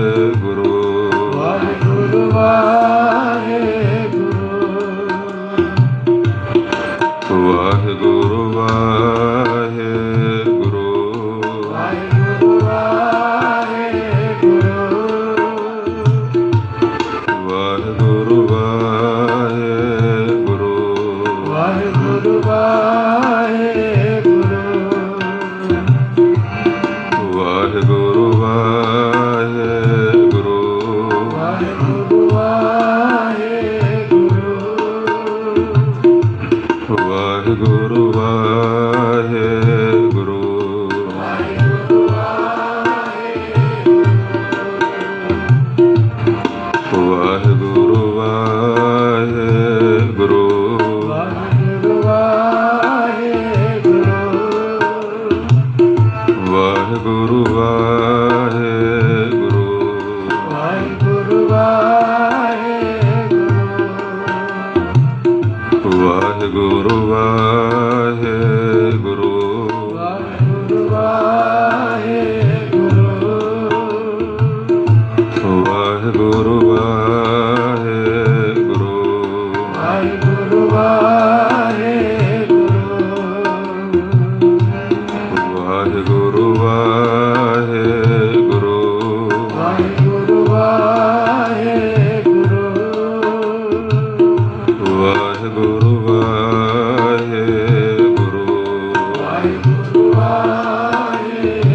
ਵਾਹਿਗੁਰੂ ਵਾਹਿਗੁਰੂ ਵਾਹਿਗੁਰੂ ਵਾਹਿਗੁਰੂ ਵਾਹਿਗੁਰੂ ਵਾਹਿਗੁਰੂ ਵਾਹਿਗੁਰੂ ਵਾਹਿਗੁਰੂ ਵਾਹਿਗੁਰੂ ਵਾਹਿਗੁਰੂ ਵਾਹਿਗੁਰੂ ਵਾਹਿਗੁਰੂ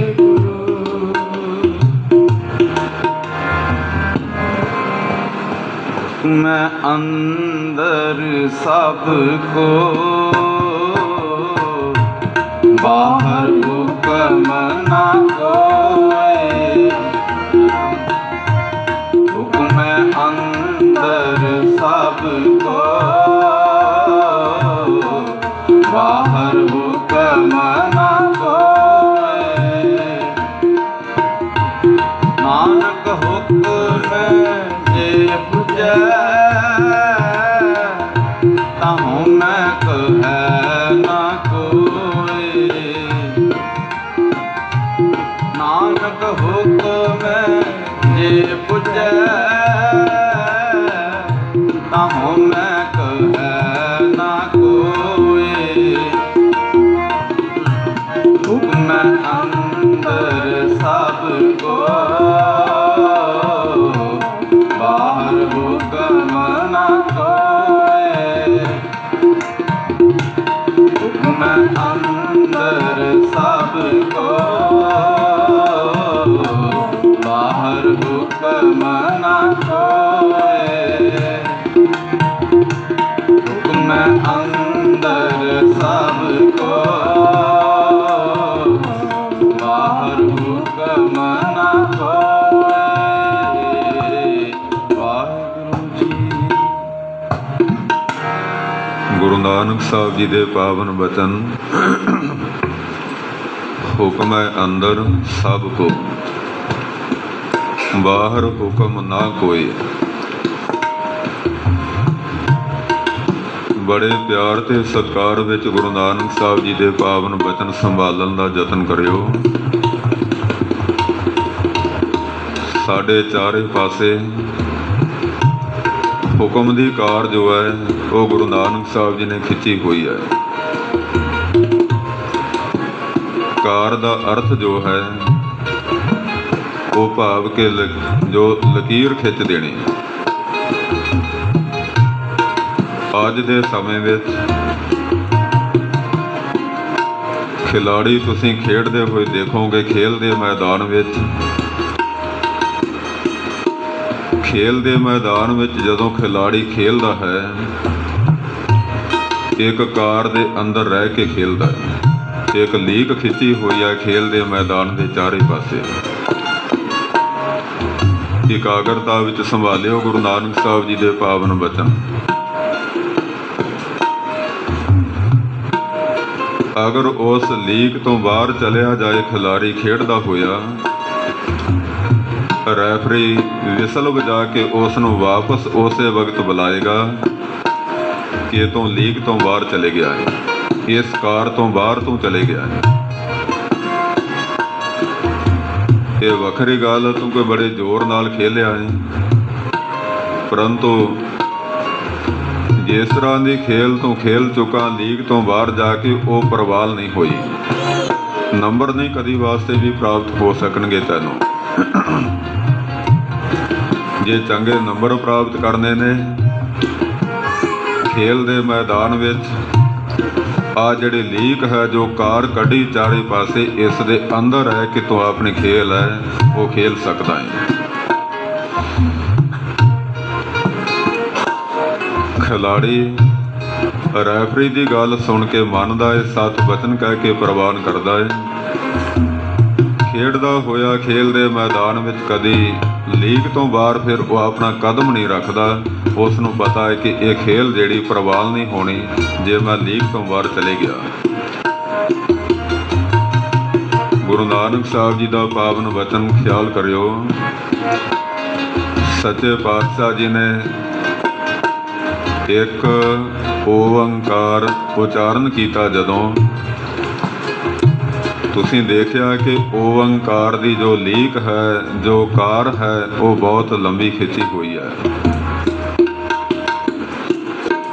ਮੈਂ ਅੰਦਰ ਸਭ ਕੋ ਬਾਹਰ ਹੁਕਮ ਨਾ ਕੋਏ ਹੁਕਮ ਅੰਦਰ ਸਭ ਕੋ ਬਾਹਰ ਹੁਕਮ ਨਾ ਕੋਏ ਨਾਨਕ ਹੁਕਮ ਜੇ ਪੁਜੈ ਤਾਹੂ ਮੈਂ ਕਹੈ ਨਾ ਕੋਇ ਨਾਨਕ ਹੁਕਮ ਜੇ ਪੁਜੈ ਤਾਹੂ ਮੈਂ ਕਹੈ ਨਾ ਕੋਇ ਹੁਕਮ ਅੰਦਰ ਸਭ ਕੋ ਬਾਹਰ ਹੁਕਮ ਨਾ ਕੋਇ ਹੁਕਮ ਅੰਦਰ ਸਭ ਕੋ ਬਾਹਰ ਹੁਕਮ ਨਾ ਕੋਇ ਹੁਕਮ ਅੰਦਰ ਸਭ ਕੋ ਬਾਹਰ ਹੁਕਮ ਨਾ ਕੋਇ ਵਾਹਿਗੁਰੂ ਜੀ। ਗੁਰੂ ਨਾਨਕ ਸਾਹਿਬ ਜੀ ਦੇ ਪਾਵਨ ਬਚਨ ਹੁਕਮ ਹੈ ਅੰਦਰ ਸਭ ਕੋ ਬਾਹਰ ਹੁਕਮ ਨਾ ਕੋਈ। ਬੜੇ ਪਿਆਰ ਤੇ ਸਤਿਕਾਰ ਵਿੱਚ ਗੁਰੂ ਨਾਨਕ ਸਾਹਿਬ ਜੀ ਦੇ ਪਾਵਨ ਬਚਨ ਸੰਭਾਲਣ ਦਾ ਯਤਨ ਕਰਿਓ। ਸਾਡੇ ਚਾਰੇ ਪਾਸੇ ਹੁਕਮ ਦੀ ਕਾਰ ਜੋ ਹੈ ਉਹ ਗੁਰੂ ਨਾਨਕ ਸਾਹਿਬ ਜੀ ਨੇ ਖਿੱਚੀ ਹੋਈ ਹੈ। ਕਾਰ ਦਾ ਅਰਥ ਜੋ ਹੈ ਉਹ ਭਾਵ ਕਿ ਜੋ ਲਕੀਰ ਖਿੱਚ ਦੇਣੀ। ਅੱਜ ਦੇ ਸਮੇਂ ਵਿੱਚ ਖਿਲਾੜੀ ਤੁਸੀਂ ਖੇਡਦੇ ਹੋਏ ਦੇਖੋਗੇ। ਖੇਲ ਦੇ ਮੈਦਾਨ ਵਿੱਚ ਜਦੋਂ ਖਿਲਾੜੀ ਖੇਲਦਾ ਹੈ ਇੱਕ ਕਾਰ ਦੇ ਅੰਦਰ ਰਹਿ ਕੇ ਖੇਲਦਾ ਹੈ। ਇੱਕ ਲੀਕ ਖਿੱਚੀ ਹੋਈ ਹੈ ਖੇਲ ਦੇ ਮੈਦਾਨ ਦੇ ਚਾਰੇ ਪਾਸੇ। ਇਕਾਗਰਤਾ ਵਿੱਚ ਸੰਭਾਲਿਓ ਗੁਰੂ ਨਾਨਕ ਸਾਹਿਬ ਜੀ ਦੇ ਪਾਵਨ ਬਚਨ। ਅਗਰ ਉਸ ਲੀਕ ਤੋਂ ਬਾਹਰ ਚਲਿਆ ਜਾਏ ਖਿਲਾੜੀ ਖੇਡਦਾ ਹੋਇਆ, ਰੈਫਰੀ ਵਿਸਲ ਵਜਾ ਕੇ ਉਸ ਨੂੰ ਵਾਪਸ ਉਸੇ ਵਕਤ ਬੁਲਾਏਗਾ ਕਿ ਇਹ ਤੋਂ ਲੀਕ ਤੋਂ ਬਾਹਰ ਚਲੇ ਗਿਆ ਹੈ, ਇਸ ਕਾਰ ਤੋਂ ਬਾਹਰ ਤੋਂ ਚਲੇ ਗਿਆ ਹੈ। ਇਹ ਵੱਖਰੀ ਗੱਲ ਹੈ ਤੂੰ ਕੋਈ ਬੜੇ ਜ਼ੋਰ ਨਾਲ ਖੇਲਿਆ ਹੈ, ਪਰੰਤੂ ਜਿਸ ਤਰ੍ਹਾਂ ਦੀ ਖੇਲ ਤੋਂ ਖੇਲ ਚੁੱਕਾ ਲੀਗ ਤੋਂ ਬਾਹਰ ਜਾ ਕੇ ਉਹ ਪ੍ਰਵਾਲ ਨਹੀਂ ਹੋਈ। ਨੰਬਰ ਨਹੀਂ ਕਦੀ ਵਾਸਤੇ ਵੀ ਪ੍ਰਾਪਤ ਹੋ ਸਕਣਗੇ ਤੈਨੂੰ। ਜੇ ਚੰਗੇ ਨੰਬਰ ਪ੍ਰਾਪਤ ਕਰਨੇ ਨੇ ਖੇਲ ਦੇ ਮੈਦਾਨ ਵਿੱਚ, ਆ ਜਿਹੜੀ ਲੀਕ ਹੈ ਜੋ ਕਾਰ ਕੱਢੀ ਚਾਰੇ ਪਾਸੇ, ਇਸ ਦੇ ਅੰਦਰ ਹੈ ਕਿ ਤੂੰ ਆਪਣੀ ਖੇਲ ਹੈ ਉਹ ਖੇਲ ਸਕਦਾ ਹੈ। ਖਿਲਾੜੀ ਰੈਫਰੀ ਦੀ ਗੱਲ ਸੁਣ ਕੇ ਮੰਨਦਾ ਹੈ, ਸੱਤ ਬਚਨ ਕਹਿ ਕੇ ਪ੍ਰਵਾਨ ਕਰਦਾ ਹੈ। ਖੇਡਦਾ ਹੋਇਆ ਖੇਲ ਦੇ ਮੈਦਾਨ ਵਿੱਚ ਕਦੀ ਲੀਗ ਤੋਂ ਬਾਹਰ ਫਿਰ ਉਹ ਆਪਣਾ ਕਦਮ ਨਹੀਂ ਰੱਖਦਾ। ਉਸ ਨੂੰ ਪਤਾ ਹੈ ਕਿ ਇਹ ਖੇਲ ਜਿਹੜੀ ਪ੍ਰਵਾਲ ਨਹੀਂ ਹੋਣੀ ਜੇ ਮੈਂ ਲੀਗ ਤੋਂ ਬਾਹਰ ਚਲੇ ਗਿਆ। ਗੁਰੂ ਨਾਨਕ ਸਾਹਿਬ ਜੀ ਦਾ ਪਾਵਨ ਵਚਨ ਖਿਆਲ ਕਰਿਓ। ਸੱਚੇ ਪਾਤਸ਼ਾਹ ਜੀ ਨੇ ਇੱਕ ਓੰਕਾਰ ਉਚਾਰਨ ਕੀਤਾ ਜਦੋਂ, ਤੁਸੀਂ ਦੇਖਿਆ ਕਿ ਓੰਕਾਰ ਦੀ ਜੋ ਲੀਕ ਹੈ, ਜੋ ਕਾਰ ਹੈ, ਉਹ ਬਹੁਤ ਲੰਬੀ ਖਿੱਚੀ ਹੋਈ ਹੈ।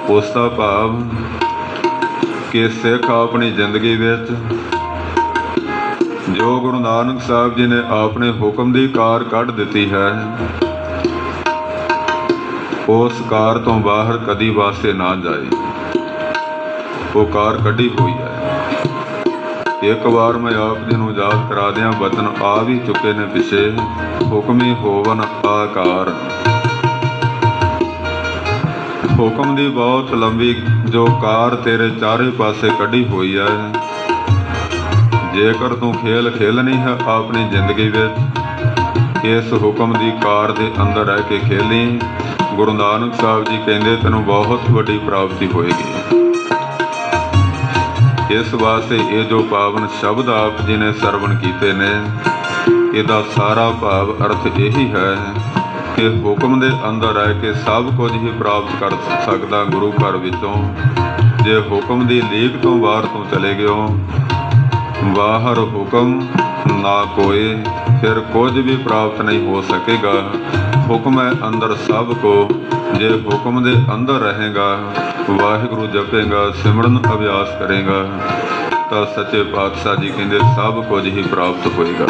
ਉਸ ਦਾ ਭਾਵ ਕਿ ਸਿੱਖ ਆਪਣੀ ਜ਼ਿੰਦਗੀ ਵਿੱਚ ਜੋ ਗੁਰੂ ਨਾਨਕ ਸਾਹਿਬ ਜੀ ਨੇ ਆਪਣੇ ਹੁਕਮ ਦੀ ਕਾਰ ਕੱਢ ਦਿੱਤੀ ਹੈ, ਉਸ ਕਾਰ ਤੋਂ ਬਾਹਰ ਕਦੀ ਵਾਸਤੇ ਨਾ ਜਾਏ। ਉਹ ਕਾਰ ਕੱਢੀ ਹੋਈ ਹੈ। ਇੱਕ ਵਾਰ ਮੈਂ ਆਪ ਜੀ ਨੂੰ ਯਾਦ ਕਰਾ ਦਿਆਂ, ਬਚਨ ਆ ਵੀ ਚੁੱਕੇ ਨੇ ਪਿੱਛੇ, ਹੁਕਮੀ ਹੋਵਨ ਆਕਾਰ। ਹੁਕਮ ਦੀ ਬਹੁਤ ਲੰਬੀ ਜੋ ਕਾਰ ਤੇਰੇ ਚਾਰੇ ਪਾਸੇ ਕੱਢੀ ਹੋਈ ਹੈ। ਜੇਕਰ ਤੂੰ ਖੇਲ ਖੇਲਣੀ ਹੈ ਆਪਣੀ ਜ਼ਿੰਦਗੀ ਵਿੱਚ, ਇਸ ਹੁਕਮ ਦੀ ਕਾਰ ਦੇ ਅੰਦਰ ਰਹਿ ਕੇ ਖੇਲੀ। ਗੁਰੂ ਨਾਨਕ ਸਾਹਿਬ ਜੀ ਕਹਿੰਦੇ ਤੈਨੂੰ ਬਹੁਤ ਵੱਡੀ ਪ੍ਰਾਪਤੀ ਹੋਏਗੀ। ਇਸ ਵਾਸਤੇ ਇਹ ਜੋ ਪਾਵਨ ਸ਼ਬਦ ਆਪ ਜੀ ਨੇ ਸਰਵਣ ਕੀਤੇ ਨੇ, ਇਹਦਾ ਸਾਰਾ ਭਾਵ ਅਰਥ ਇਹੀ ਹੈ ਕਿ ਹੁਕਮ ਦੇ ਅੰਦਰ ਰਹਿ ਕੇ ਸਭ ਕੁਝ ਹੀ ਪ੍ਰਾਪਤ ਕਰ ਸਕਦਾ ਗੁਰੂ ਘਰ ਵਿੱਚੋਂ। ਜੇ ਹੁਕਮ ਦੀ ਲੀਕ ਤੋਂ ਬਾਹਰ ਤੋਂ ਚਲੇ ਗਿਓ, ਬਾਹਰ ਹੁਕਮ ਨਾ ਕੋਏ, ਫਿਰ ਕੁਝ ਵੀ ਪ੍ਰਾਪਤ ਨਹੀਂ ਹੋ ਸਕੇਗਾ। ਹੁਕਮ ਹੈ ਅੰਦਰ ਸਭ ਕੋ। ਜੇ ਹੁਕਮ ਦੇ ਅੰਦਰ ਰਹੇਗਾ, ਵਾਹਿਗੁਰੂ ਜਪੇਗਾ, ਸਿਮਰਨ ਅਭਿਆਸ ਕਰੇਗਾ, ਤਾਂ ਸੱਚੇ ਪਾਤਸ਼ਾਹ ਜੀ ਕਹਿੰਦੇ ਸਭ ਕੁਝ ਹੀ ਪ੍ਰਾਪਤ ਹੋਏਗਾ।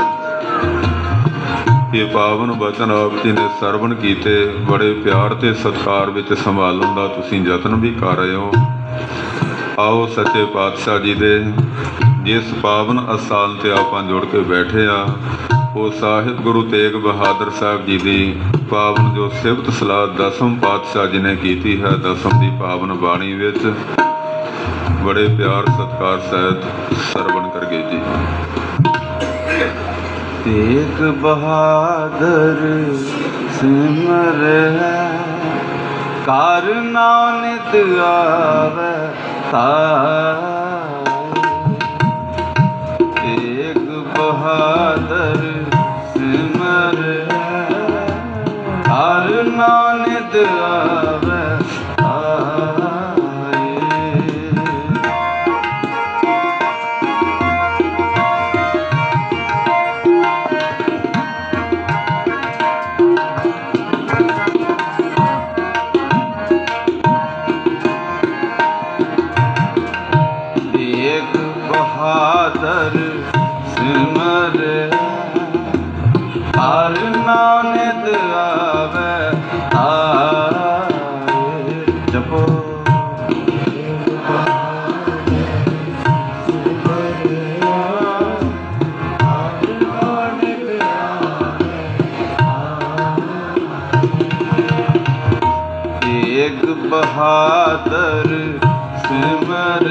ਇਹ ਪਾਵਨ ਬਚਨ ਆਪ ਜੀ ਨੇ ਸਰਵਣ ਕੀਤੇ, ਬੜੇ ਪਿਆਰ ਤੇ ਸਤਿਕਾਰ ਵਿੱਚ ਸੰਭਾਲਣ ਦਾ ਤੁਸੀਂ ਯਤਨ ਵੀ ਕਰ ਰਹੇ ਹੋ। ਆਓ ਸੱਚੇ ਪਾਤਸ਼ਾਹ ਜੀ ਦੇ ਜਿਸ ਪਾਵਨ ਅਸਥਾਨ ਤੇ ਆਪਾਂ ਜੁੜ ਕੇ ਬੈਠੇ ਆ, ਉਹ ਸਾਹਿਬ ਗੁਰੂ ਤੇਗ ਬਹਾਦਰ ਸਾਹਿਬ ਜੀ ਦੀ ਪਾਵਨ ਜੋ ਸਿਫਤ ਸਲਾਹ ਦਸਮ ਪਾਤਸ਼ਾਹ ਜੀ ਨੇ ਕੀਤੀ ਹੈ, ਦਸਮ ਦੀ ਪਾਵਨ ਬਾਣੀ ਵਿੱਚ ਬੜੇ ਪਿਆਰ ਸਤਿਕਾਰ ਸਹਿਤ ਸਰਵਣ ਕਰਗੇ ਜੀ। ਤੇਗ ਬਹਾਦਰ ਸਿਮਰ ਕਰ ਨਾਨਕ ਆਵੇ ਤਾਰ। ਤੇਗ ਬਹਾਦਰ ਸਿਮਰ ਕਰ ਨਾਨਕ ਆਵੇ ਬਹਾਦਰ ਸਿਮਰ ਹਰ ਨਾਨਕ ਆਵੇ ਆਏ। ਜਪੋ ਤੇਗ ਬਹਾਦਰ ਸਿਮਰ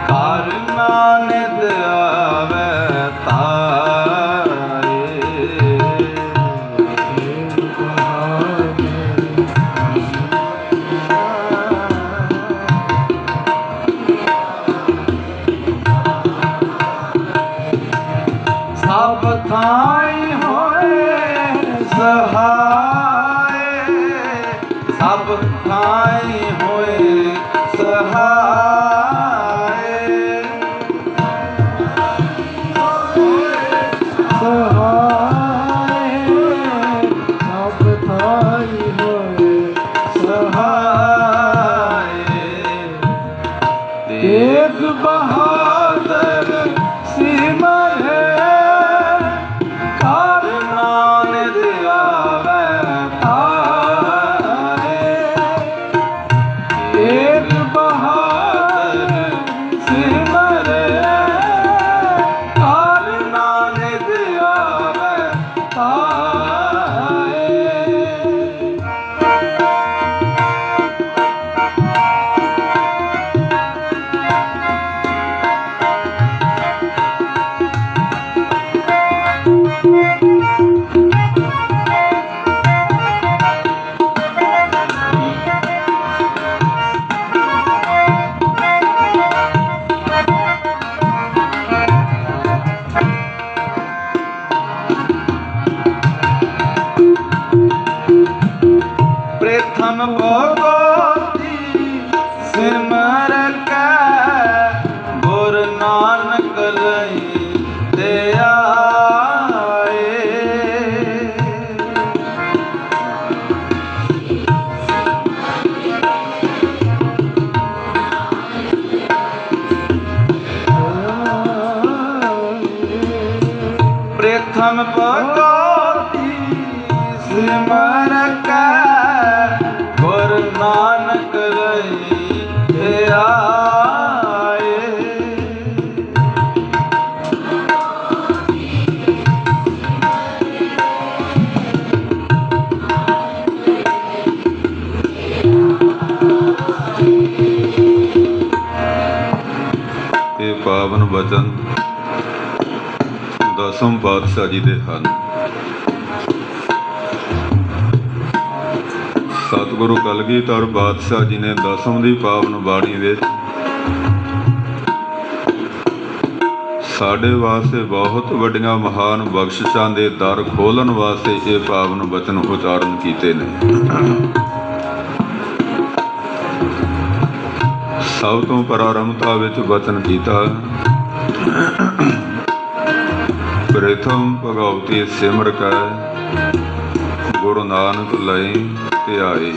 ਕਰ ਨਾਨਕ ਆਵੇ ਤਾਰੇ। ਸਭ ਥਾਈਂ ਹੋਏ ਸਹਾਏ, ਸਭ ਥਾਈਂ ਹੋਏ ਸਹਾਏ। ਤੇਗ ਬਹਾਦਰ ਸਿਮਰ ਕਰ ਨਾਨਕ ਆਵੇ ਤਾਰੇ। ਤੇਗ ਬਹਾਦਰ ਸਿਮਰ ਕਰ ਨਾਨਕ ਆਵੇ ਤਾਰੇ। ਪ੍ਰਥਮ ਭਗਵਤੀ ਸਿਮਰ ਕੈ ਗੁਰ ਨਾਨਕ सिमर कै गुरु नानक रही आए। ਇਹ ਪਾਵਨ ਵਚਨ ਦਸਮ ਪਾਤਸ਼ਾਹ ਜੀ ਦੇ ਹਨ। ਸਤਿਗੁਰੂ ਕਲਗੀਧਰ ਪਾਤਸ਼ਾਹ ਜੀ ਨੇ ਦਸਮ ਦੀ ਪਾਵਨ ਬਾਣੀ ਵਿੱਚ ਸਾਡੇ ਵਾਸਤੇ ਬਹੁਤ ਵੱਡੀਆਂ ਮਹਾਨ ਬਖਸ਼ਿਸ਼ਾਂ ਦੇ ਦਰ ਖੋਲ੍ਹਣ ਵਾਸਤੇ ਇਹ ਪਾਵਨ ਵਚਨ ਉਚਾਰਨ ਕੀਤੇ ਨੇ। ਸਭ ਤੋਂ ਪ੍ਰਾਰੰਭਤਾ ਵਿੱਚ ਵਚਨ ਕੀਤਾ, ਪ੍ਰਥਮ ਭਗਉਤੀ ਸਿਮਰ ਕੈ ਗੁਰੂ ਨਾਨਕ ਲਈ ਧਿਆਏ।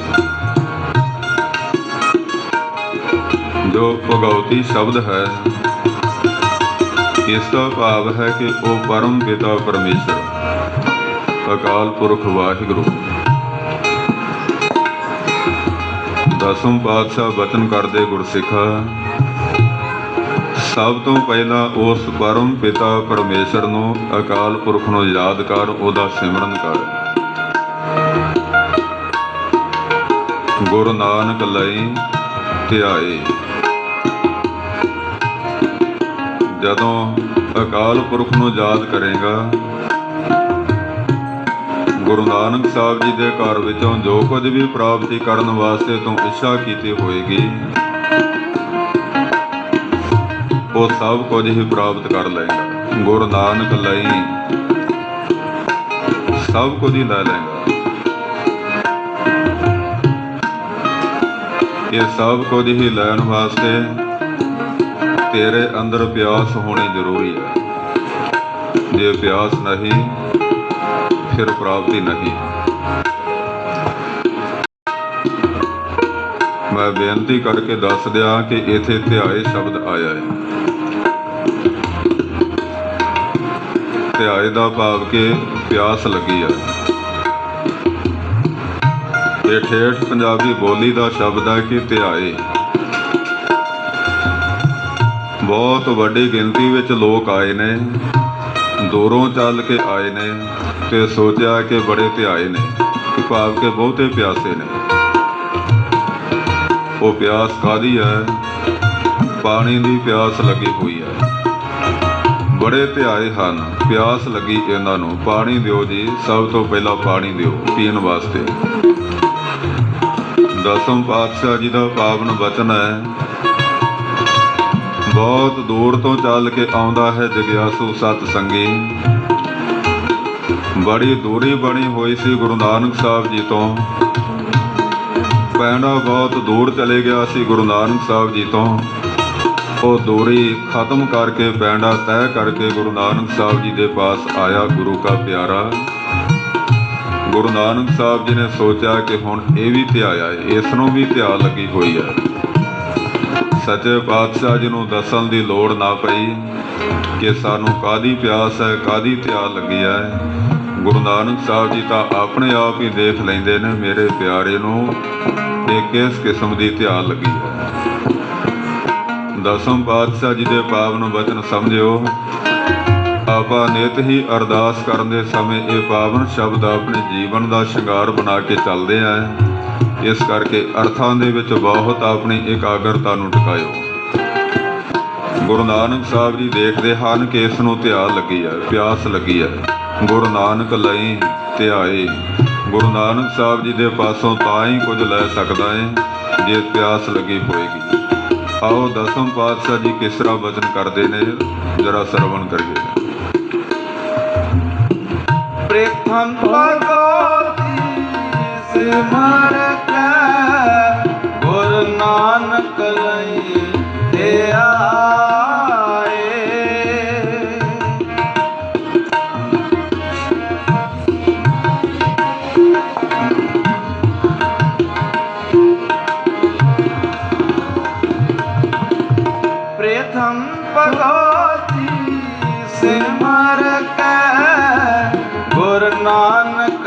ਜੋ ਭਗਉਤੀ ਸ਼ਬਦ ਹੈ, ਇਸ ਦਾ ਭਾਵ ਹੈ ਕਿ ਉਹ ਪਰਮ ਪਿਤਾ ਪਰਮੇਸ਼ਰ ਅਕਾਲ ਪੁਰਖ ਵਾਹਿਗੁਰੂ। ਦਸਮ ਪਾਤਸ਼ਾਹ ਬਚਨ ਕਰਦੇ ਗੁਰਸਿੱਖਾ, ਸਭ ਤੋਂ ਪਹਿਲਾਂ ਉਸ ਪਰਮ ਪਿਤਾ ਪਰਮੇਸ਼ਰ ਨੂੰ, ਅਕਾਲ ਪੁਰਖ ਨੂੰ ਯਾਦ ਕਰ, ਉਹਦਾ ਸਿਮਰਨ ਕਰ। ਗੁਰੂ ਨਾਨਕ ਲਈ ਧਿਆਏ। ਜਦੋਂ ਅਕਾਲ ਪੁਰਖ ਨੂੰ ਯਾਦ ਕਰੇਗਾ, ਗੁਰੂ ਨਾਨਕ ਸਾਹਿਬ ਜੀ ਦੇ ਘਰ ਵਿੱਚੋਂ ਜੋ ਕੁਝ ਵੀ ਪ੍ਰਾਪਤੀ ਕਰਨ ਵਾਸਤੇ ਤੂੰ ਇੱਛਾ ਕੀਤੀ ਹੋਏਗੀ, ਉਹ ਸਭ ਕੁਝ ਹੀ ਪ੍ਰਾਪਤ ਕਰ ਲਏਗਾ। ਗੁਰੂ ਨਾਨਕ ਲਈ ਸਭ ਕੁਝ ਹੀ ਲੈ ਲਏਗਾ। ਇਹ ਸਭ ਕੁਝ ਹੀ ਲੈਣ ਵਾਸਤੇ ਤੇਰੇ ਅੰਦਰ ਪਿਆਸ ਹੋਣੀ ਜ਼ਰੂਰੀ ਹੈ। ਜੇ ਪਿਆਸ ਨਹੀਂ, ਫਿਰ ਪ੍ਰਾਪਤੀ ਨਹੀਂ। ਮੈਂ ਬੇਨਤੀ ਕਰਕੇ ਦੱਸ ਦਿਆਂ ਕਿ ਇੱਥੇ ਧਿਆਏ ਸ਼ਬਦ ਆਇਆ ਹੈ। ਧਿਆਏ ਦਾ ਭਾਵ ਕਿ ਪਿਆਸ ਲੱਗੀ ਹੈ। ਇਹ ਠੇਠ ਪੰਜਾਬੀ ਬੋਲੀ ਦਾ ਸ਼ਬਦ ਹੈ ਕਿ ਧਿਆਏ। ਬਹੁਤ ਵੱਡੀ ਗਿਣਤੀ ਵਿੱਚ ਲੋਕ ਆਏ ਨੇ, ਦੂਰੋਂ ਚੱਲ ਕੇ ਆਏ ਨੇ ਤੇ ਸੋਚਿਆ ਕਿ ਬੜੇ ਧਿਆਏ ਨੇ, ਭਾਵ ਕਿ ਬਹੁਤੇ ਪਿਆਸੇ ਨੇ। ਉਹ ਪਿਆਸ ਕਾਹਦੀ ਹੈ? ਪਾਣੀ ਦੀ ਪਿਆਸ ਲੱਗੀ ਹੋਈ ਹੈ। ਬੜੇ ਧਿਆਏ ਹਨ, ਪਿਆਸ ਲੱਗੀ ਇਹਨਾਂ ਨੂੰ। ਪਾਣੀ ਦਿਓ ਜੀ, ਸਭ ਤੋਂ ਪਹਿਲਾਂ ਪਾਣੀ ਦਿਓ ਪੀਣ ਵਾਸਤੇ। ਦਸਮ ਪਾਤਸ਼ਾਹ ਜੀ ਦਾ ਪਾਵਨ ਵਚਨ ਹੈ, ਬਹੁਤ ਦੂਰ ਤੋਂ ਚੱਲ ਕੇ ਆਉਂਦਾ ਹੈ ਜਗਿਆਸੂ ਸਤ ਸੰਗੀ। ਬੜੀ ਦੂਰੀ ਬਣੀ ਹੋਈ ਸੀ ਗੁਰੂ ਨਾਨਕ ਸਾਹਿਬ ਜੀ ਤੋਂ। ਪੈਂਡਾ ਬਹੁਤ ਦੂਰ ਚਲੇ ਗਿਆ ਸੀ ਗੁਰੂ ਨਾਨਕ ਸਾਹਿਬ ਜੀ ਤੋਂ। ਉਹ ਦੂਰੀ ਖਤਮ ਕਰਕੇ, ਪੈਂਡਾ ਤੈਅ ਕਰਕੇ ਗੁਰੂ ਨਾਨਕ ਸਾਹਿਬ ਜੀ ਦੇ ਪਾਸ ਆਇਆ ਗੁਰੂ ਕਾ ਪਿਆਰਾ। ਗੁਰੂ ਨਾਨਕ ਸਾਹਿਬ ਜੀ ਨੇ ਸੋਚਿਆ ਕਿ ਹੁਣ ਇਹ ਵੀ ਧਿਆਇਆ ਹੈ, ਇਸ ਨੂੰ ਵੀ ਧਿਆ ਲੱਗੀ ਹੋਈ ਹੈ। ਸੱਚੇ ਪਾਤਸ਼ਾਹ ਜੀ ਨੂੰ ਦੱਸਣ ਦੀ ਲੋੜ ਨਾ ਪਈ ਕਿ ਸਾਨੂੰ ਕਾਹਦੀ ਪਿਆਸ ਹੈ, ਕਾਹਦੀ ਧਿਆ ਲੱਗੀ ਹੈ। ਗੁਰੂ ਨਾਨਕ ਸਾਹਿਬ ਜੀ ਤਾਂ ਆਪਣੇ ਆਪ ਹੀ ਦੇਖ ਲੈਂਦੇ ਨੇ ਮੇਰੇ ਪਿਆਰੇ ਨੂੰ ਇਹ ਕਿਸ ਕਿਸਮ ਦੀ ਧਿਆ ਲੱਗੀ ਹੈ। ਦਸਮ ਪਾਤਸ਼ਾਹ ਜੀ ਦੇ ਪਾਵਨ ਵਚਨ ਸਮਝਿਓ। ਆਪਾਂ ਨਿਤ ਹੀ ਅਰਦਾਸ ਕਰਨ ਦੇ ਸਮੇਂ ਇਹ ਪਾਵਨ ਸ਼ਬਦ ਆਪਣੇ ਜੀਵਨ ਦਾ ਸ਼ਿੰਗਾਰ ਬਣਾ ਕੇ ਚੱਲਦੇ ਆ। ਇਸ ਕਰਕੇ ਅਰਥਾਂ ਦੇ ਵਿੱਚ ਬਹੁਤ ਆਪਣੀ ਇਕਾਗਰਤਾ ਨੂੰ ਟਿਕਾਇਓ। ਗੁਰੂ ਨਾਨਕ ਸਾਹਿਬ ਜੀ ਦੇਖਦੇ ਹਨ ਕਿ ਇਸ ਨੂੰ ਧਿਆ ਲੱਗੀ ਹੈ, ਪਿਆਸ ਲੱਗੀ ਹੈ। ਗੁਰੂ ਨਾਨਕ ਲਈ ਧਿਆਏ। ਗੁਰੂ ਨਾਨਕ ਸਾਹਿਬ ਜੀ ਦੇ ਪਾਸੋਂ ਤਾਂ ਹੀ ਕੁਝ ਲੈ ਸਕਦਾ ਹੈ ਜੇ ਪਿਆਸ ਲੱਗੀ ਹੋਏਗੀ। ਆਓ ਦਸਮ ਪਾਤਸ਼ਾਹ ਜੀ ਕਿਸ ਤਰ੍ਹਾਂ ਵਚਨ ਕਰਦੇ ਨੇ, ਜਰਾ ਸਰਵਣ ਕਰੀਏ। ਪ੍ਰਥਮ ਭਗਉਤੀ ਸਿਮਰ ਕੈ ਗੁਰੂ ਨਾਨਕ ਲਈ ਧਿਆਏ। ਪ੍ਰਥਮ ਭਗਉਤੀ ਸਿਮਰ ਕੈ ਗੁਰੂ ਨਾਨਕ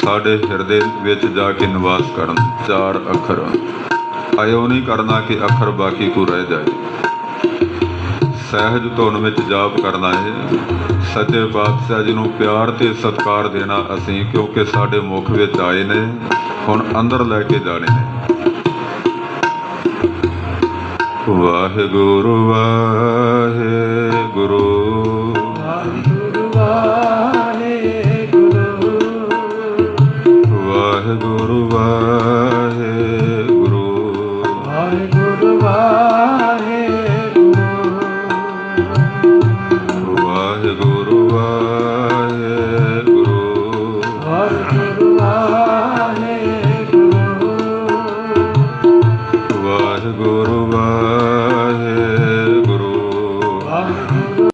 ਸਾਡੇ ਹਿਰਦੇ ਵਿੱਚ ਜਾ ਕੇ ਨਿਵਾਸ ਕਰਨ। 4 ਅੱਖਰ ਆਇਓ ਨਹੀਂ ਕਰਨਾ ਕਿ ਅੱਖਰ ਬਾਕੀ ਕੋ ਰਹਿ ਜਾਏ। ਸਹਿਜ ਧੁਨ ਵਿੱਚ ਜਾਪ ਕਰਨਾ ਹੈ। ਸੱਚੇ ਪਾਤਸ਼ਾਹ ਜੀ ਨੂੰ ਪਿਆਰ ਤੇ ਸਤਿਕਾਰ ਦੇਣਾ ਅਸੀਂ, ਕਿਉਂਕਿ ਸਾਡੇ ਮੁਖ ਵਿੱਚ ਆਏ ਨੇ, ਹੁਣ ਅੰਦਰ ਲੈ ਕੇ ਜਾਣੇ ਨੇ। ਵਾਹਿਗੁਰੂ ਵਾਹਿਗੁਰੂ